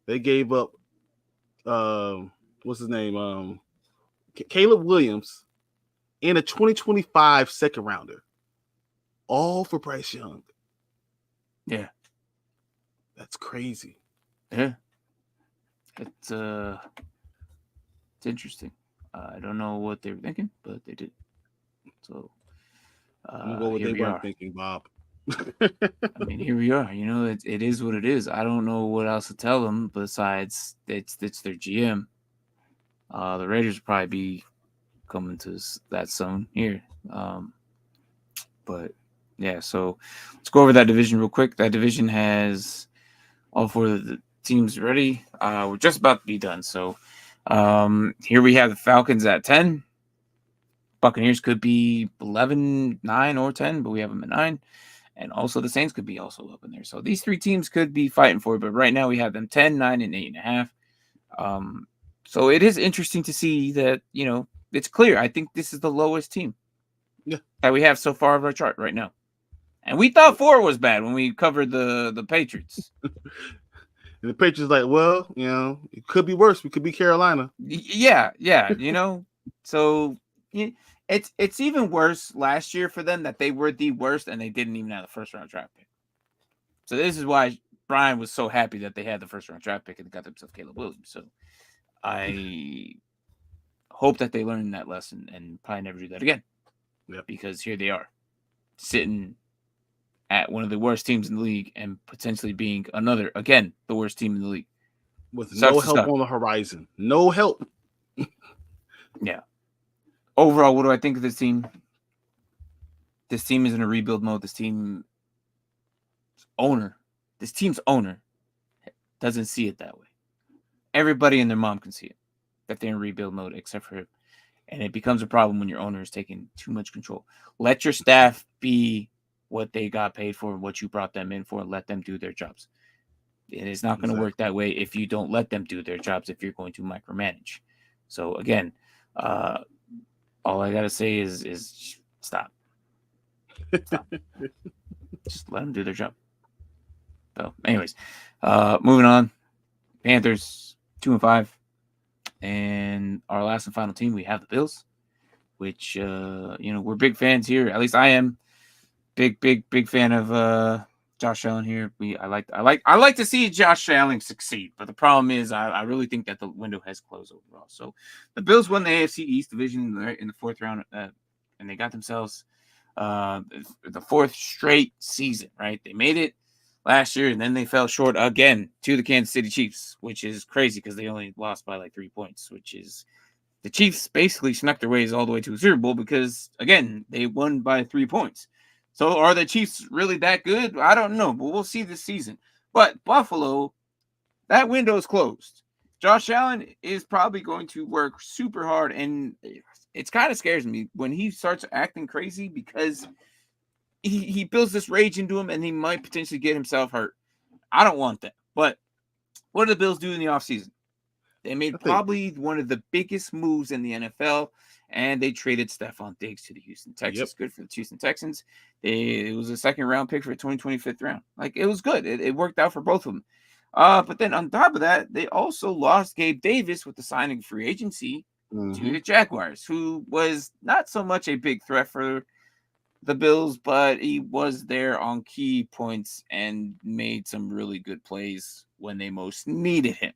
They gave up what's his name? Caleb Williams and a 2025 second rounder. All for Bryce Young. Yeah. That's crazy. Yeah. It's interesting. I don't know what they were thinking, but they did. So I'm gonna go with they weren't thinking, Bob. I mean, here we are. It is what it is. I don't know what else to tell them besides it's their GM. The Raiders will probably be coming to that zone here. But yeah, so let's go over that division real quick. That division has all 4 of the teams ready. We're just about to be done. So here we have the Falcons at 10. Buccaneers could be 11, 9, or 10, but we have them at 9. And also the Saints could be also up in there. So these 3 teams could be fighting for it, but right now we have them 10, 9, and 8.5. So it is interesting to see that, it's clear. I think this is the lowest team that we have so far of our chart right now. And we thought 4 was bad when we covered the Patriots. And the Patriots like, well, it could be worse. We could be Carolina. Yeah. So it's even worse last year for them that they were the worst and they didn't even have the first round draft pick. So this is why Brian was so happy that they had the first round draft pick and got themselves Caleb Williams. So I hope that they learn that lesson and probably never do that again. Yep. Because here they are sitting at one of the worst teams in the league and potentially being the worst team in the league. With no help on the horizon. No help. Yeah. Overall, what do I think of this team? This team is in a rebuild mode. This team's owner doesn't see it that way. Everybody and their mom can see it, that they're in rebuild mode except for him. And it becomes a problem when your owner is taking too much control. Let your staff be what they got paid for and what you brought them in for. Let them do their jobs. It is not going to work that way if you don't let them do their jobs, if you're going to micromanage. So again, all I got to say is Stop. Just let them do their job. So, anyways, moving on. Panthers 2-5, and our last and final team we have the Bills, which we're big fans here. At least I am. Big fan of Josh Allen here. I like to see Josh Allen succeed, but the problem is I really think that the window has closed overall. So the Bills won the AFC East division in the fourth round, and they got themselves the fourth straight season. Right, they made it last year, and then they fell short again to the Kansas City Chiefs, which is crazy because they only lost by like 3 points. Which is the Chiefs basically snuck their ways all the way to a Super Bowl because again they won by 3 points. So are the Chiefs really that good? I don't know, but we'll see this season. But Buffalo, that window is closed. Josh Allen is probably going to work super hard, and it kind of scares me when he starts acting crazy because he builds this rage into him, and he might potentially get himself hurt. I don't want that. But what do the Bills do in the offseason? They made probably one of the biggest moves in the NFL, and they traded Stephon Diggs to the Houston Texans. Yep. Good for the Houston Texans. It was a second-round pick for a 2025th round. Like, it was good. It worked out for both of them. But then on top of that, they also lost Gabe Davis with the signing of free agency to the Jaguars, who was not so much a big threat for the Bills, but he was there on key points and made some really good plays when they most needed him.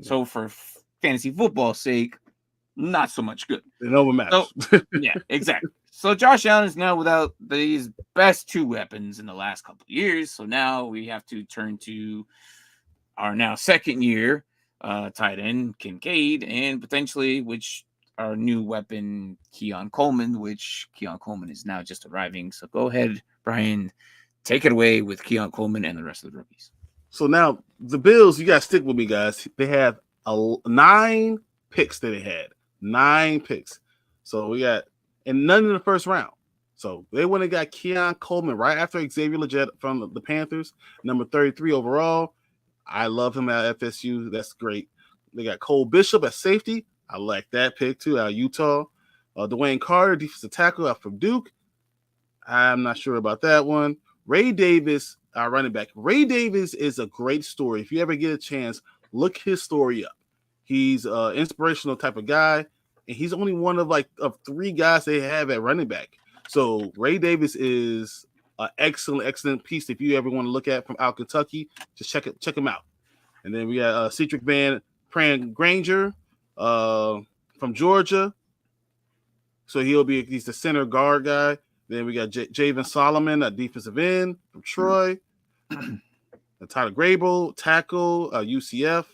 So for fantasy football's sake, not so much good. It overmatters. So, yeah, exactly. So Josh Allen is now without these best two weapons in the last couple of years. So now we have to turn to our now second year tight end Kincaid, and potentially our new weapon Keon Coleman, which Keon Coleman is now just arriving. So go ahead, Brian, take it away with Keon Coleman and the rest of the rookies. So now the Bills, you got to stick with me, guys. They have 9 picks that they had. 9 picks. So we got, and none in the first round. So they went and got Keon Coleman right after Xavier Legette from the Panthers, number 33 overall. I love him at FSU. That's great. They got Cole Bishop at safety. I like that pick too, out of Utah. Dwayne Carter, defensive tackle out from Duke. I'm not sure about that one. Ray Davis, running back. Ray Davis is a great story. If you ever get a chance, look his story up. He's an inspirational type of guy, and he's only one of 3 guys they have at running back. So Ray Davis is an excellent piece. If you ever want to look at from out Kentucky, just check him out. And then we got Cedric Van Granger from Georgia. So he's the center guard guy. Then we got Javen Solomon, a defensive end from Troy. Tyler Grable, tackle, UCF.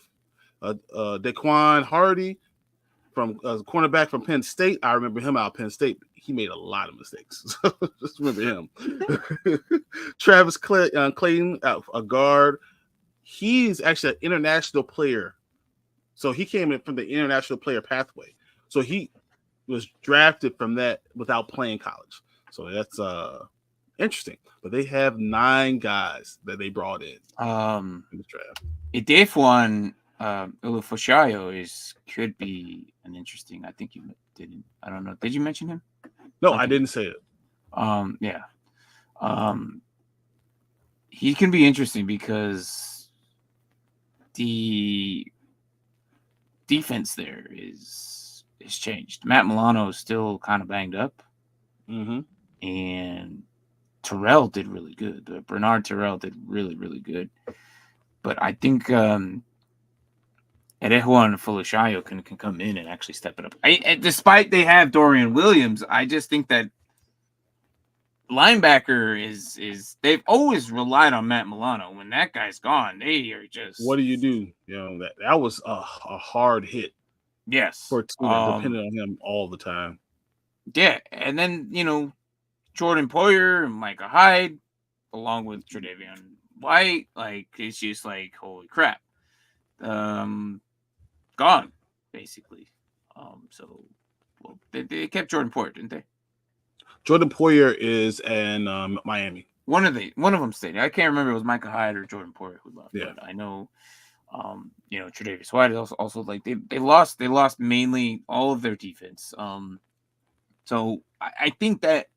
Daquan Hardy from cornerback from Penn State. I remember him out of Penn State. He made a lot of mistakes. So just remember him. Travis Clayton, a guard. He's actually an international player. So he came in from the international player pathway. So he was drafted from that without playing college. So that's interesting. But they have 9 guys that they brought in the draft. Idefuan Ulufoshayo could be an interesting. I think you didn't. I don't know. Did you mention him? No, I didn't say it. Yeah. He can be interesting because the defense there is changed. Matt Milano is still kind of banged up. And Terrell did really good. Bernard Terrell did really, really good. But I think Erejuan Fulushayo can come in and actually step it up. Despite they have Dorian Williams, I just think that linebacker is they've always relied on Matt Milano. When that guy's gone, they are just. What do? You know, that was a hard hit. Yes. For depending on him all the time. Yeah. And then, Jordan Poyer and Micah Hyde, along with Tre'Davion White, it's just holy crap. Gone, basically. They kept Jordan Poyer, didn't they? Jordan Poyer is in Miami. One of them stayed. I can't remember if it was Micah Hyde or Jordan Poyer who left. Yeah. But I know, Tre'Davious White is also they lost mainly all of their defense. So I think that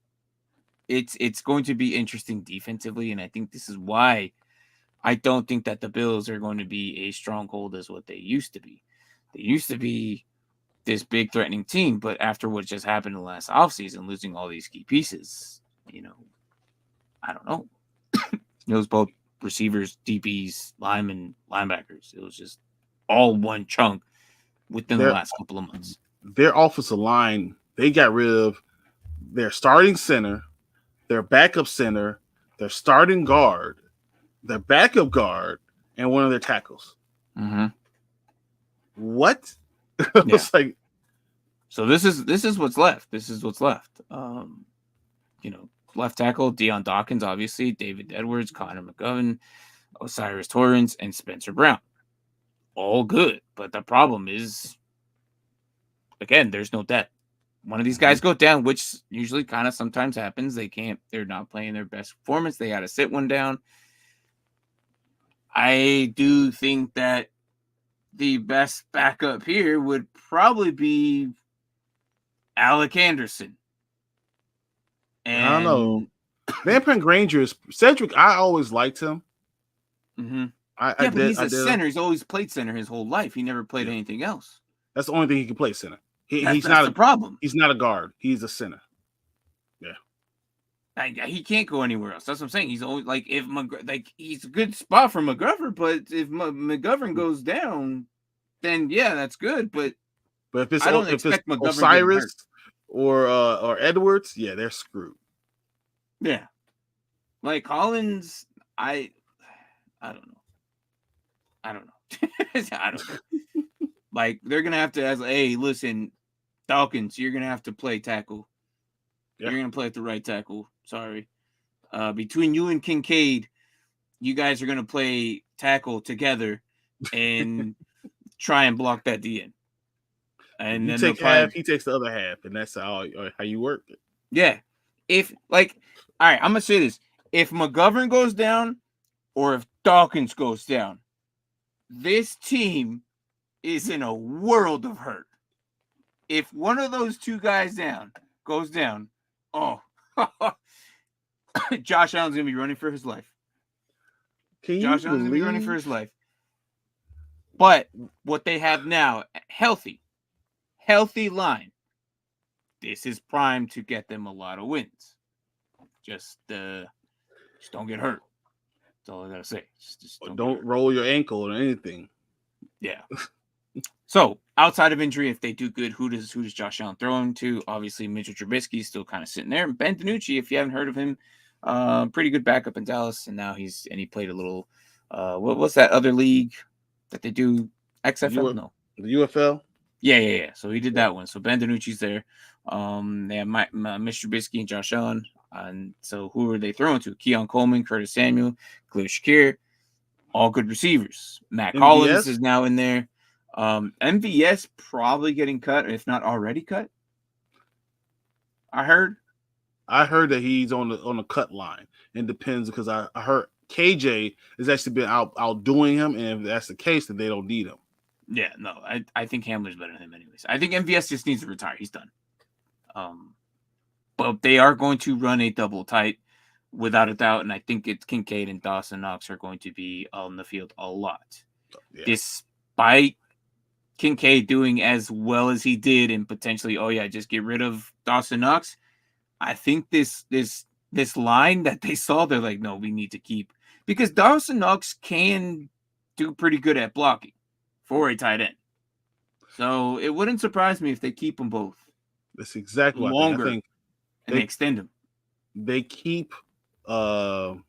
it's going to be interesting defensively, and I think this is why I don't think that the Bills are going to be a stronghold as what they used to be. They used to be this big threatening team, but after what just happened in the last offseason, losing all these key pieces, I don't know. It was both receivers, DBs, linemen, linebackers. It was just all one chunk within the last couple of months. Their offensive line, they got rid of their starting center, their backup center, their starting guard, their backup guard, and one of their tackles. Mm-hmm. What? Yeah. It's like, so this is what's left. This is what's left. Left tackle Deion Dawkins, obviously, David Edwards, Connor McGovern, Osiris Torrance, and Spencer Brown. All good, but the problem is, again, there's no depth. One of these guys go down, which usually kind of sometimes happens. They're not playing their best performance. They got to sit one down. I do think that the best backup here would probably be Alec Anderson. And I don't know. Vampire Granger is Cedric. I always liked him. Mm-hmm. But he's a center. He's always played center his whole life. He never played anything else. That's the only thing he can play center. He's not a problem. He's not a guard. He's a center. Yeah. He can't go anywhere else. That's what I'm saying. He's always he's a good spot for McGovern, but if McGovern goes down, then yeah, that's good. But if it's McGovern Osiris or Edwards, yeah, they're screwed. Yeah, like Collins, I don't know. I don't know. Like they're gonna have to ask, hey, listen, Dawkins, you're gonna have to play tackle. Yeah. You're gonna play at the right tackle. Sorry. Between you and Kincaid, you guys are gonna play tackle together and try and block that DN. And you then take half, he takes the other half, and that's how you work it. Yeah. All right, I'm gonna say this. If McGovern goes down or if Dawkins goes down, this team is in a world of hurt. If one of those two guys goes down, oh, Josh Allen's gonna be running for his life. Josh Allen's gonna be running for his life. But what they have now, healthy line. This is primed to get them a lot of wins. Just don't get hurt. That's all I gotta say. Just don't roll your ankle or anything. Yeah. So outside of injury, if they do good, who does Josh Allen throw him to? Obviously, Mitchell Trubisky is still kind of sitting there. And Ben DiNucci, if you haven't heard of him, pretty good backup in Dallas, and now he played a little. What's that other league that they do? XFL? No, the UFL. Yeah. So he did that one. So Ben DiNucci's there. They have Mr. Trubisky and Josh Allen. And so who are they throwing to? Keon Coleman, Curtis Samuel, Khalil Shakir, all good receivers. Matt Collins is now in there. MVS probably getting cut, if not already cut. I heard that he's on the cut line. It depends because I heard KJ has actually been outdoing him, and if that's the case, then they don't need him. Yeah, no, I think Hamler's better than him anyways. I think MVS just needs to retire. He's done. But they are going to run a double tight without a doubt, and I think it's Kincaid and Dawson Knox are going to be on the field a lot. Yeah. Despite Kincaid doing as well as he did and potentially, just get rid of Dawson Knox, I think this line that they saw, they're like, no, we need to keep, because Dawson Knox can do pretty good at blocking for a tight end. So it wouldn't surprise me if they keep them both. That's exactly what longer. I think. And they extend them. They keep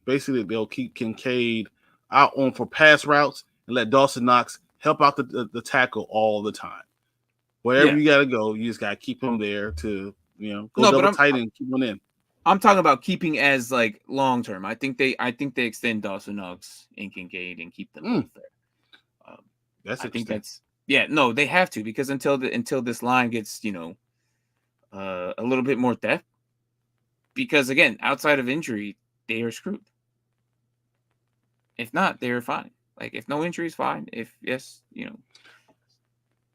basically they'll keep Kincaid out on for pass routes and let Dawson Knox help out the tackle all the time. Wherever you gotta go, you just gotta keep him there to go double tight and keep him in. I'm talking about keeping as like long term. I think they extend Dawson Knox and Kincaid and keep them both there. They have to, because until this line gets a little bit more depth. Because again, outside of injury, they are screwed. If not, they're fine. Like if no injury is fine. If yes, when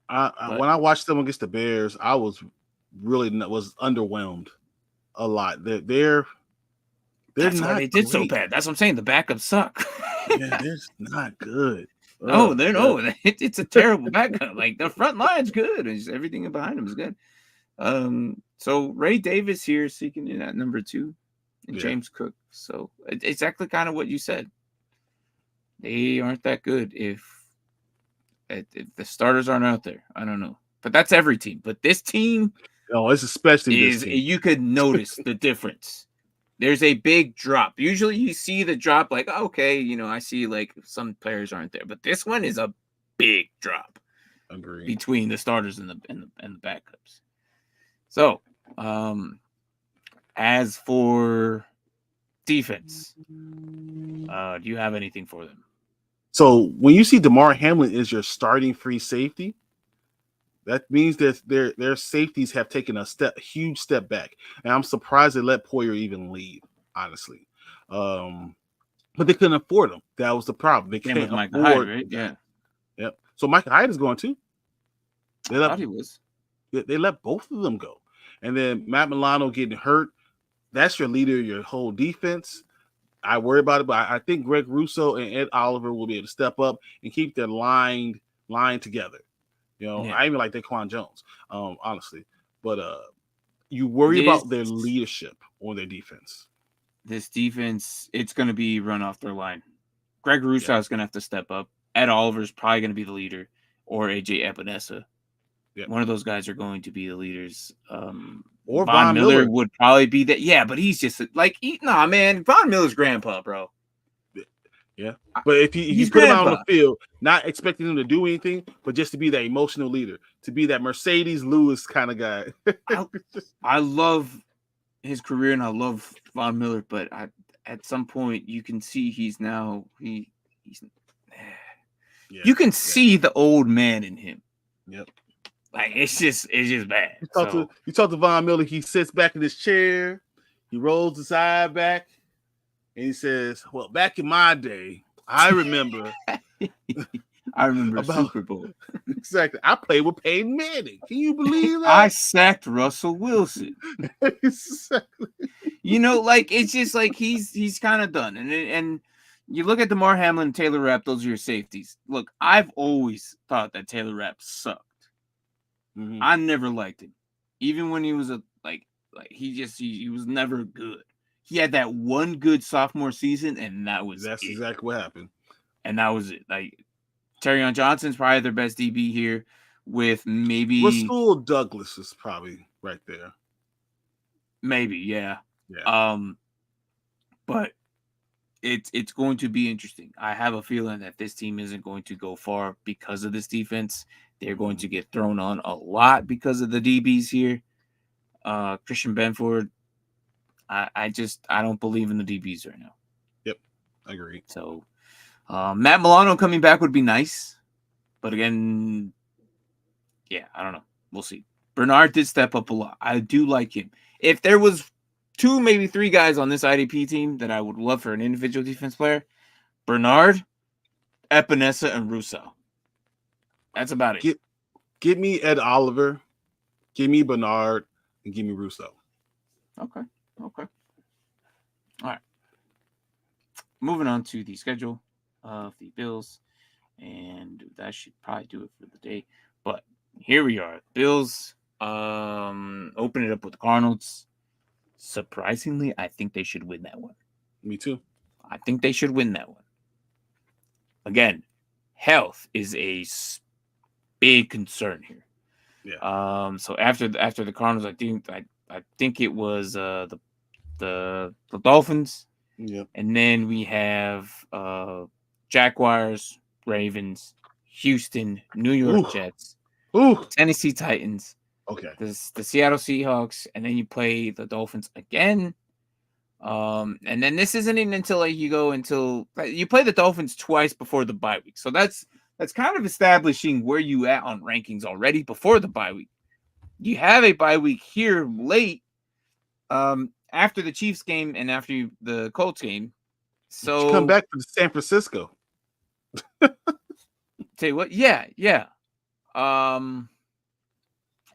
I watched them against the Bears, I was underwhelmed a lot. They're They're That's why not they did so great. bad. That's what I'm saying. The backups suck. Yeah, they're not good. No, Ugh, they're yeah. no. It's a terrible backup. Like the front line's good. It's, everything behind them is good. So Ray Davis here seeking in at number 2, and Yeah. James Cook. So it's exactly kind of what you said. They aren't that good if the starters aren't out there. I don't know, but that's every team. But this team Oh, it's especially this is team. you could notice the difference. There's a big drop. Usually you see the drop like, okay, you know, I see like some players aren't there, but this one is a big drop. Agreed. Between the starters and the backups. So, as for defense, do you have anything for them? So when you see DeMar Hamlin is your starting free safety, that means that their safeties have taken a huge step back. And I'm surprised they let Poyer even leave, honestly. But they couldn't afford him. That was the problem. They can't afford Hyde, right? Yeah. Yep. So Micah Hyde is going too. I thought he was. They let both of them go. And then Matt Milano getting hurt. That's your leader, your whole defense. I worry about it, but I think Greg Russo and Ed Oliver will be able to step up and keep their line together. You know, I even like Daquan Jones, honestly. But you worry about their leadership on their defense. This defense, it's going to be run off their line. Greg Russo is going to have to step up. Ed Oliver's probably going to be the leader, or AJ Epinesa. Yep. One of those guys are going to be the leaders. Or Von Miller would probably be that. Yeah, but he's just like, nah, man. Von Miller's grandpa, bro. Yeah, but if you put him out on the field, not expecting him to do anything, but just to be that emotional leader, to be that Mercedes Lewis kind of guy. I love his career and I love Von Miller, but at some point you can see he's you can see the old man in him. Yep. Like it's just bad. You talk to Von Miller, he sits back in his chair, he rolls his eye back, and he says, "Well, back in my day, I remember about Super Bowl. Exactly. I played with Peyton Manning. Can you believe that? I sacked Russell Wilson." Exactly. You know, like it's just like he's kind of done. And you look at DeMar Hamlin and Taylor Rapp, those are your safeties. Look, I've always thought that Taylor Rapp sucked. Mm-hmm. I never liked him. Even when he was he was never good. He had that one good sophomore season, and that's exactly what happened. And that was it. Like Terrion Johnson's probably their best DB here, with maybe Rasul Douglas is probably right there. Maybe, yeah. But it's going to be interesting. I have a feeling that this team isn't going to go far because of this defense. They're going to get thrown on a lot because of the DBs here. Christian Benford, I don't believe in the DBs right now. Yep, I agree. So Matt Milano coming back would be nice. But again, yeah, I don't know. We'll see. Bernard did step up a lot. I do like him. If there was 2, maybe 3 guys on this IDP team that I would love for an individual defense player, Bernard, Epinesa, and Russo. That's about it. Give me Ed Oliver, give me Bernard, and give me Russo. Okay. All right. Moving on to the schedule of the Bills, and that should probably do it for the day. But here we are. Bills open it up with the Cardinals. Surprisingly, I think they should win that one. Me too. I think they should win that one. Again, health is a big concern here. Yeah. So after the Cardinals, I think it was the Dolphins. Yep. And then we have Jaguars, Ravens, Houston, New York Jets, Tennessee Titans. Okay. The Seattle Seahawks, and then you play the Dolphins again. And then this isn't even until you play the Dolphins twice before the bye week. So that's kind of establishing where you at on rankings already before the bye week. You have a bye week here late, after the Chiefs game and after the Colts game. So you come back to San Francisco. Tell you what, yeah.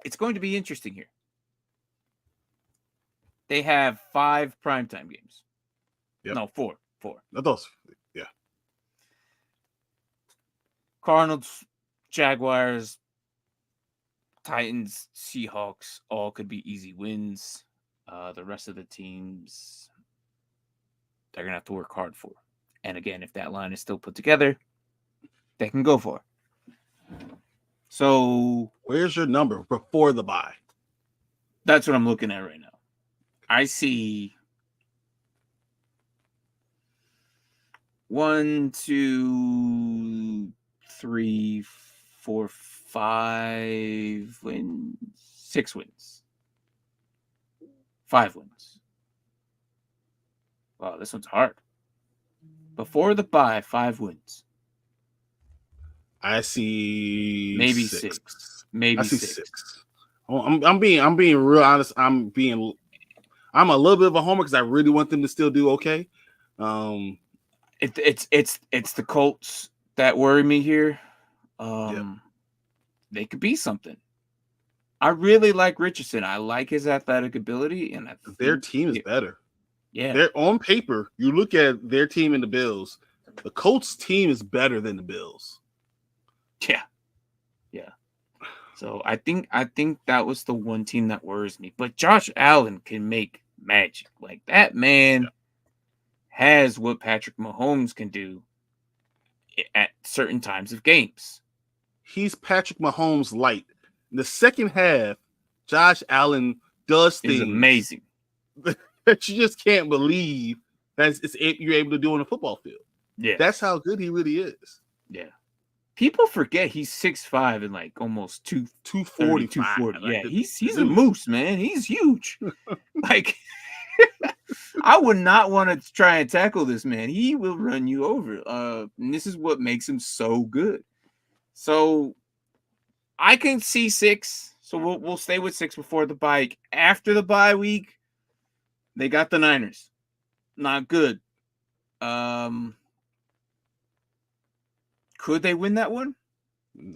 It's going to be interesting here. They have 5 primetime games. Yep. No, four. Those, yeah. Cardinals, Jaguars, Titans, Seahawks, all could be easy wins. The rest of the teams, they're going to have to work hard for. And again, if that line is still put together, they can go for it. So, where's your number before the bye? That's what I'm looking at right now. I see 1, 2, 3, 4, 5 wins, 6 wins, 5 wins. Wow, this one's hard. Before the bye, 5 wins. I see maybe 6. 6. Maybe I see 6. 6. I'm being real honest. I'm a little bit of a homer because I really want them to still do okay. It's the Colts that worry me here. They could be something. I really like Richardson. I like his athletic ability, and their team is better. Yeah, they're on paper. You look at their team and the Bills. The Colts team is better than the Bills. Yeah. So I think that was the one team that worries me. But Josh Allen can make magic. Like that man has what Patrick Mahomes can do at certain times of games. He's Patrick Mahomes light. In the second half, Josh Allen does things amazing that you just can't believe that you're able to do on a football field. Yeah, that's how good he really is. Yeah. People forget he's 6'5" and like almost 240. 240. Yeah, he's a moose, man. He's huge. Like, I would not want to try and tackle this man. He will run you over. And this is what makes him so good. So I can see 6. So we'll stay with 6 before the bye. After the bye week, they got the Niners. Not good. Could they win that one?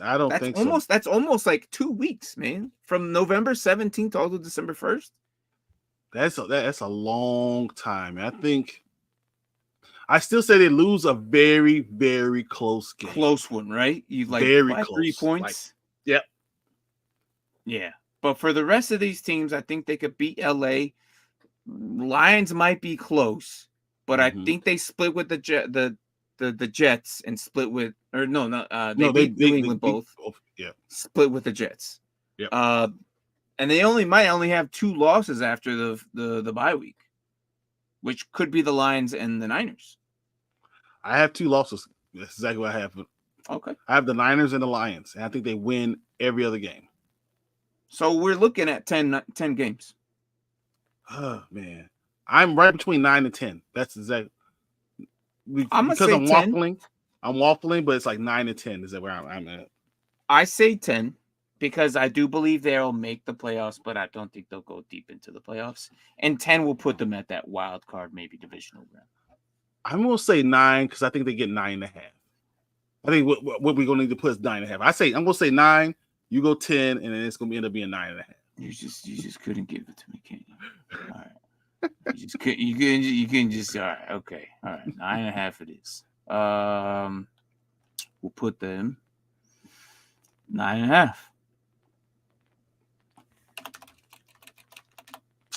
I don't think so. That's almost like 2 weeks, man. From November 17th all to December 1st. That's a long time. I still say they lose a very, very close game. Close one, right? You like very by close. 3 points. Yep. Yeah. But for the rest of these teams, I think they could beat LA. Lions might be close, but I think they split with the Jets and split with they beat New England both. Yeah. Split with the Jets. Yep. And they might only have 2 losses after the bye week, which could be the Lions and the Niners. I have 2 losses. That's exactly what I have. Okay. I have the Niners and the Lions, and I think they win every other game. So we're looking at 10 games. Oh, man. I'm right between 9 and 10. That's exactly. I'm waffling. I'm waffling, but it's like 9 and 10 is that where I'm at. I say 10 because I do believe they'll make the playoffs, but I don't think they'll go deep into the playoffs. And 10 will put them at that wild card, maybe divisional round. I'm going to say 9 because I think they get 9.5. I think what we're going to need to put is 9.5. I'm going to say 9. You go 10, and then it's going to end up being 9.5. You just couldn't give it to me, can you? All right. You can just all right, okay. All right. 9.5 it is. We'll put them 9.5.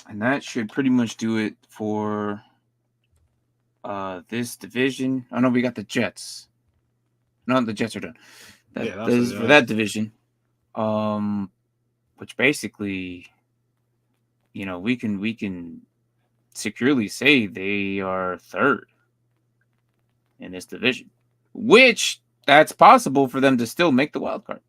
And that should pretty much do it for this division. Oh no, we got the Jets. No, the Jets are done. That is for that division. Which basically, we can securely say they are third in this division, which that's possible for them to still make the wild card.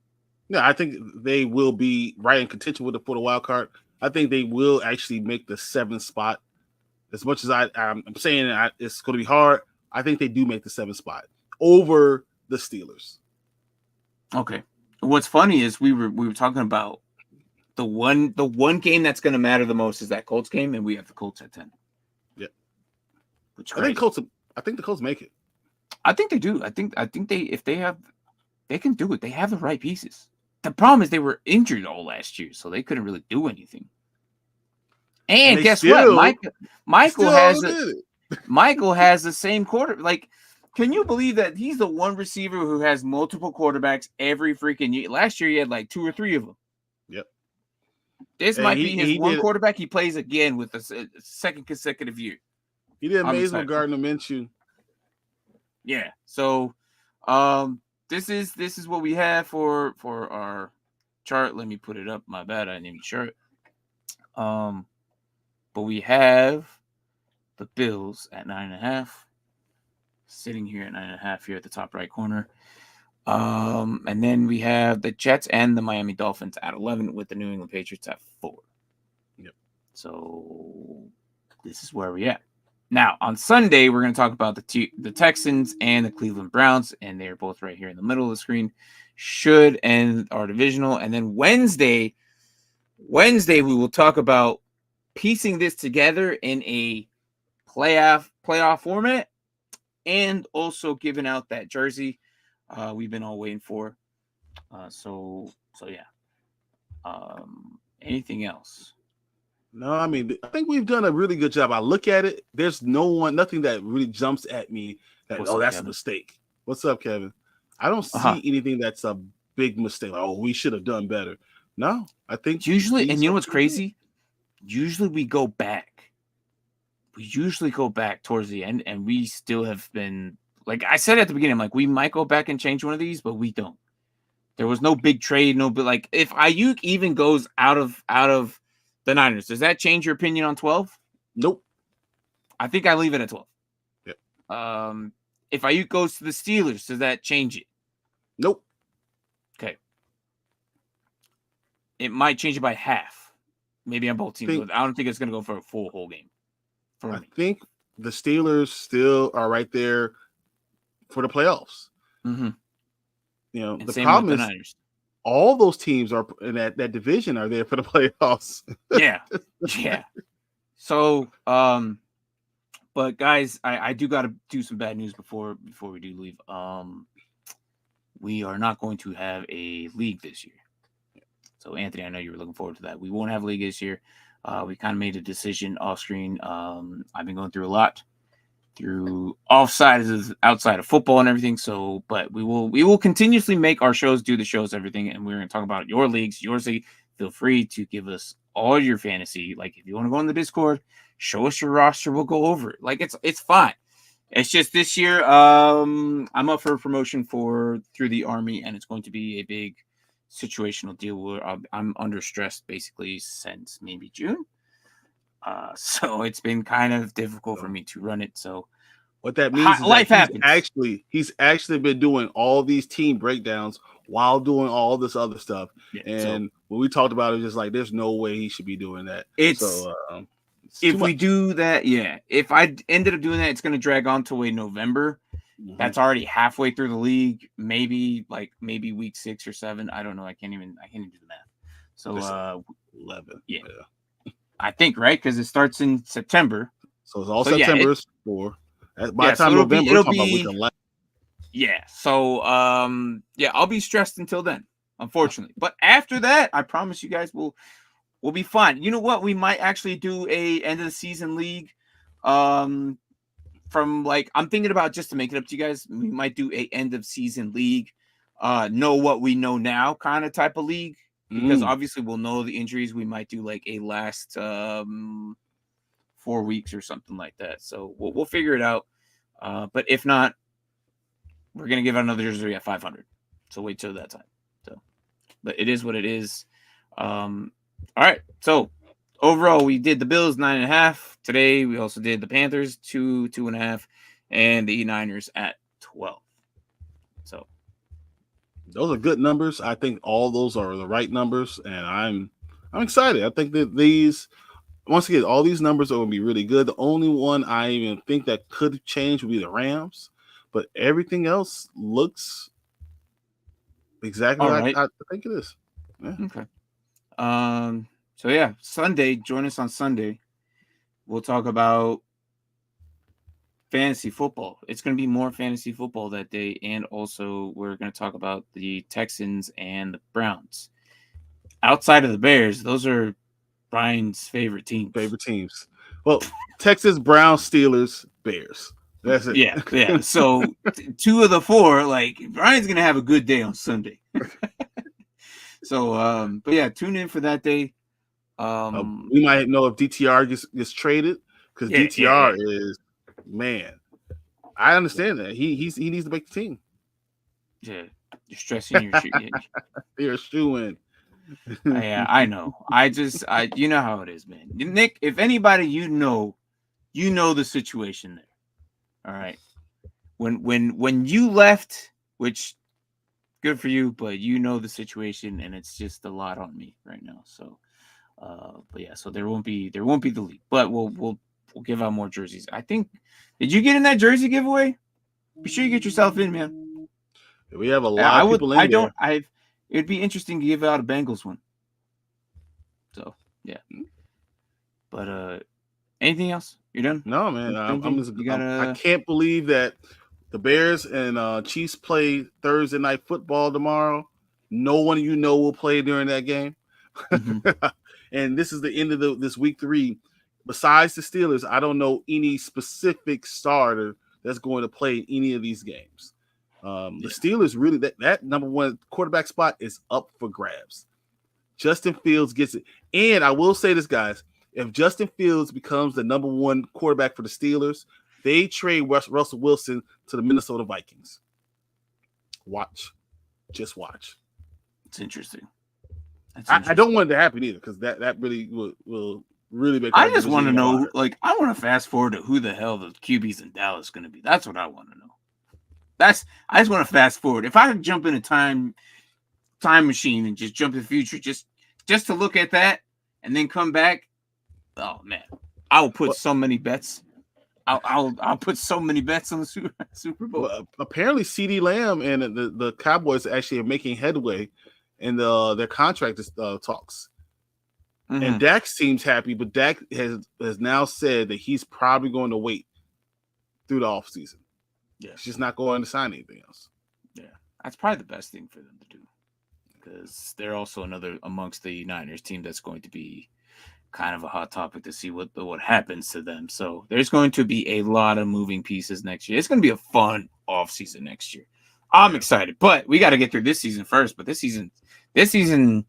Yeah, I think they will be right in contention for the wild card. I think they will actually make the 7th spot. As much as I'm saying it's going to be hard, I think they do make the 7th spot over the Steelers. Okay. What's funny is we were talking about the one game that's going to matter the most is that Colts game, and we have the Colts at 10. Yeah. I think the Colts make it. I think they do. I think they can do it. They have the right pieces. The problem is they were injured all last year, so they couldn't really do anything. And guess what? Michael has Michael has the same quarter. Like, can you believe that he's the one receiver who has multiple quarterbacks every freaking year? Last year he had like 2 or 3 of them. Yep. This And might be his one did, quarterback he plays again with a second consecutive year. He did amazing with Gardner Minshew. Yeah. So, this is what we have for our chart. Let me put it up. My bad, I didn't even show it. But we have the Bills at 9.5, sitting here at 9.5 here at the top right corner. And then we have the Jets and the Miami Dolphins at 11, with the New England Patriots at 4. Yep. So this is where we're at. Now, on Sunday, we're going to talk about the Texans and the Cleveland Browns, and they're both right here in the middle of the screen. Should end our divisional. And then Wednesday, we will talk about piecing this together in a playoff format, and also giving out that jersey we've been all waiting for. So yeah. Anything else? No, I mean, I think we've done a really good job. I look at it. There's nothing that really jumps at me that, that's Kevin? A mistake. What's up, Kevin? I don't see anything that's a big mistake. Like, we should have done better. No, I think usually, and you know what's crazy? Usually we go back. We usually go back towards the end, and we still have been, like I said at the beginning, like we might go back and change one of these, but we don't. There was no big trade, like if Ayuk even goes out of the Niners, does that change your opinion on 12? Nope. I think I leave it at 12. Yep. If Ayuk goes to the Steelers, does that change it? Nope. Okay. It might change it by half. Maybe on both teams. I don't think it's going to go for a full whole game. I think the Steelers still are right there for the playoffs. Mm-hmm. You know, the problem is Niners. All those teams are in that division are there for the playoffs. Yeah. So, but guys, I do got to do some bad news before we do leave. We are not going to have a league this year. So, Anthony, I know you were looking forward to that. We won't have a league this year. We kind of made a decision off screen. I've been going through a lot through outside of football and everything. So, but we will continuously make our shows, do the shows, everything, and we're going to talk about your leagues, your league. Feel free to give us all your fantasy. Like if you want to go on the Discord, show us your roster. We'll go over it. Like it's fine. It's just this year, I'm up for a promotion through the Army, and it's going to be a big situational deal where I'm under stress basically since maybe June. So it's been kind of difficult for me to run it. So what that means is life happens. He's actually been doing all these team breakdowns while doing all this other stuff. Yeah, and when we talked about it, just like there's no way he should be doing that. If we do that, if I ended up doing that, it's going to drag on to November. Mm-hmm. That's already halfway through the league. Maybe week 6 or 7. I don't know. I can't even do the math. So 11. Yeah. I think, right? Because it starts in September. So it's all September 4. By the time November, we're talking about week 11. Yeah. So, I'll be stressed until then, unfortunately. But after that, I promise you guys we'll be fine. You know what? We might actually do a end of the season league. From I'm thinking about, just to make it up to you guys, we might do a end of season league. Know what we know now kind of type of league. Because obviously we'll know the injuries. We might do like a last 4 weeks or something like that. So we'll figure it out. But if not, we're gonna give out another jersey at 500. So wait till that time. So, but it is what it is. All right. So overall, we did the Bills 9.5 today. We also did the Panthers 2.5, and the Niners at 12. So. Those are good numbers. I think all those are the right numbers, and I'm excited. I think that once again, all these numbers are going to be really good. The only one I even think that could change would be the Rams, but everything else looks exactly like I think it is. Yeah. Okay. So Sunday. Join us on Sunday. We'll talk about fantasy football. It's going to be more fantasy football that day, and also we're going to talk about the Texans and the Browns. Outside of the Bears, those are Brian's favorite teams. Well, Well, Texas, Browns, Steelers, Bears. That's it. Yeah. So 2 of the 4, like Brian's gonna have a good day on Sunday. So, but yeah, tune in for that day. We might know if DTR gets traded because DTR is, man. I understand that he needs to make the team. Yeah, you're stressing your shoe. You're shooing. Yeah, I know. You know how it is, man. Nick, if anybody you know the situation there. All right. When you left, which good for you, but you know the situation, and it's just a lot on me right now. So, but yeah, so there won't be the league, but we'll give out more jerseys. I think. Did you get in that jersey giveaway? Be sure you get yourself in, man. We have a lot of people in there. It'd be interesting to give out a Bengals one. So yeah. But anything else? You're done? No, man. I can't believe that the Bears and Chiefs play Thursday night football tomorrow. No one will play during that game. Mm-hmm. And this is the end of this week 3. Besides the Steelers, I don't know any specific starter that's going to play in any of these games. The Steelers really that number 1 quarterback spot is up for grabs. Justin Fields gets it. And I will say this, guys, if Justin Fields becomes the number 1 quarterback for the Steelers, they trade Russell Wilson to the Minnesota Vikings. Just watch. It's interesting. I don't want it to happen either because that really will really make. I just want to know, I want to fast forward to who the hell the QBs in Dallas is going to be. That's what I want to know. I just want to fast forward. If I could jump in a time machine and just jump in the future, just to look at that and then come back. Oh man, I will put so many bets. I'll put so many bets on the Super Bowl. Well, apparently, CeeDee Lamb and the Cowboys actually are making headway in their contract talks. Mm-hmm. And Dak seems happy, but Dak has now said that he's probably going to wait through the offseason. Yeah, he's just not going to sign anything else. Yeah, that's probably the best thing for them to do because they're also another amongst the Niners team that's going to be kind of a hot topic to see what happens to them. So there's going to be a lot of moving pieces next year. It's going to be a fun offseason next year. I'm excited, but we got to get through this season first. But this season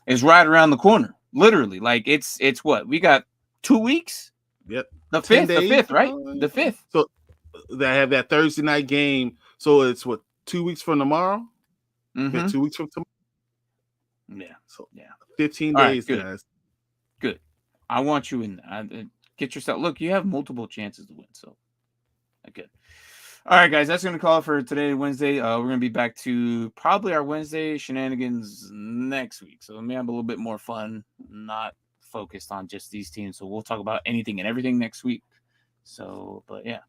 is right around the corner. Literally, like it's what we got 2 weeks. Yep, the 5th, right? The 5th. So they have that Thursday night game. So it's what 2 weeks from tomorrow. Mm-hmm. 2 weeks from tomorrow. Yeah. So 15 All days, right, guys. Good. I want you in. Get yourself. Look, you have multiple chances to win. So good. All right, guys, that's going to call it for today, Wednesday. We're going to be back to probably our Wednesday shenanigans next week. So we may have a little bit more fun, not focused on just these teams. So we'll talk about anything and everything next week. So, but yeah.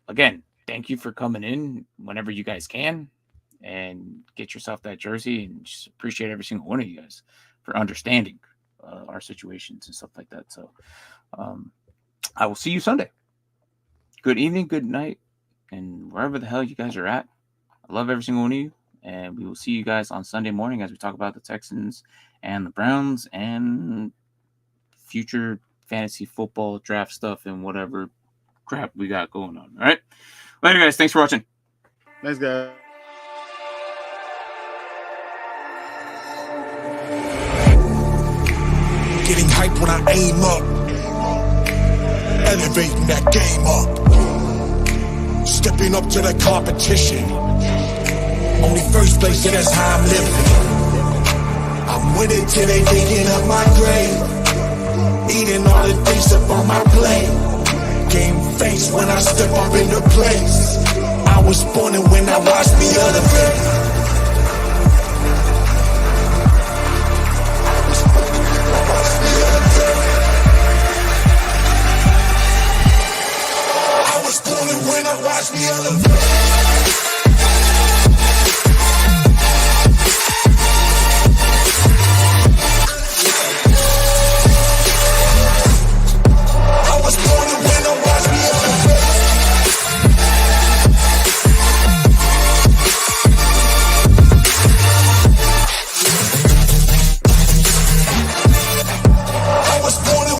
Again, thank you for coming in whenever you guys can and get yourself that jersey, and just appreciate every single one of you guys for understanding our situations and stuff like that. So I will see you Sunday. Good evening, good night, and wherever the hell you guys are at. I love every single one of you, and we will see you guys on Sunday morning as we talk about the Texans and the Browns and future fantasy football draft stuff and whatever crap we got going on. All right? Later, guys. Thanks for watching. Thanks, guys. Getting hyped when I aim up. Elevating that game up. Stepping up to the competition. Only first place, and that's how I'm living. I'm with it till they digging up my grave. Eating all the things up on my plate. Game face when I step up into place. I was born and when I watched the other place.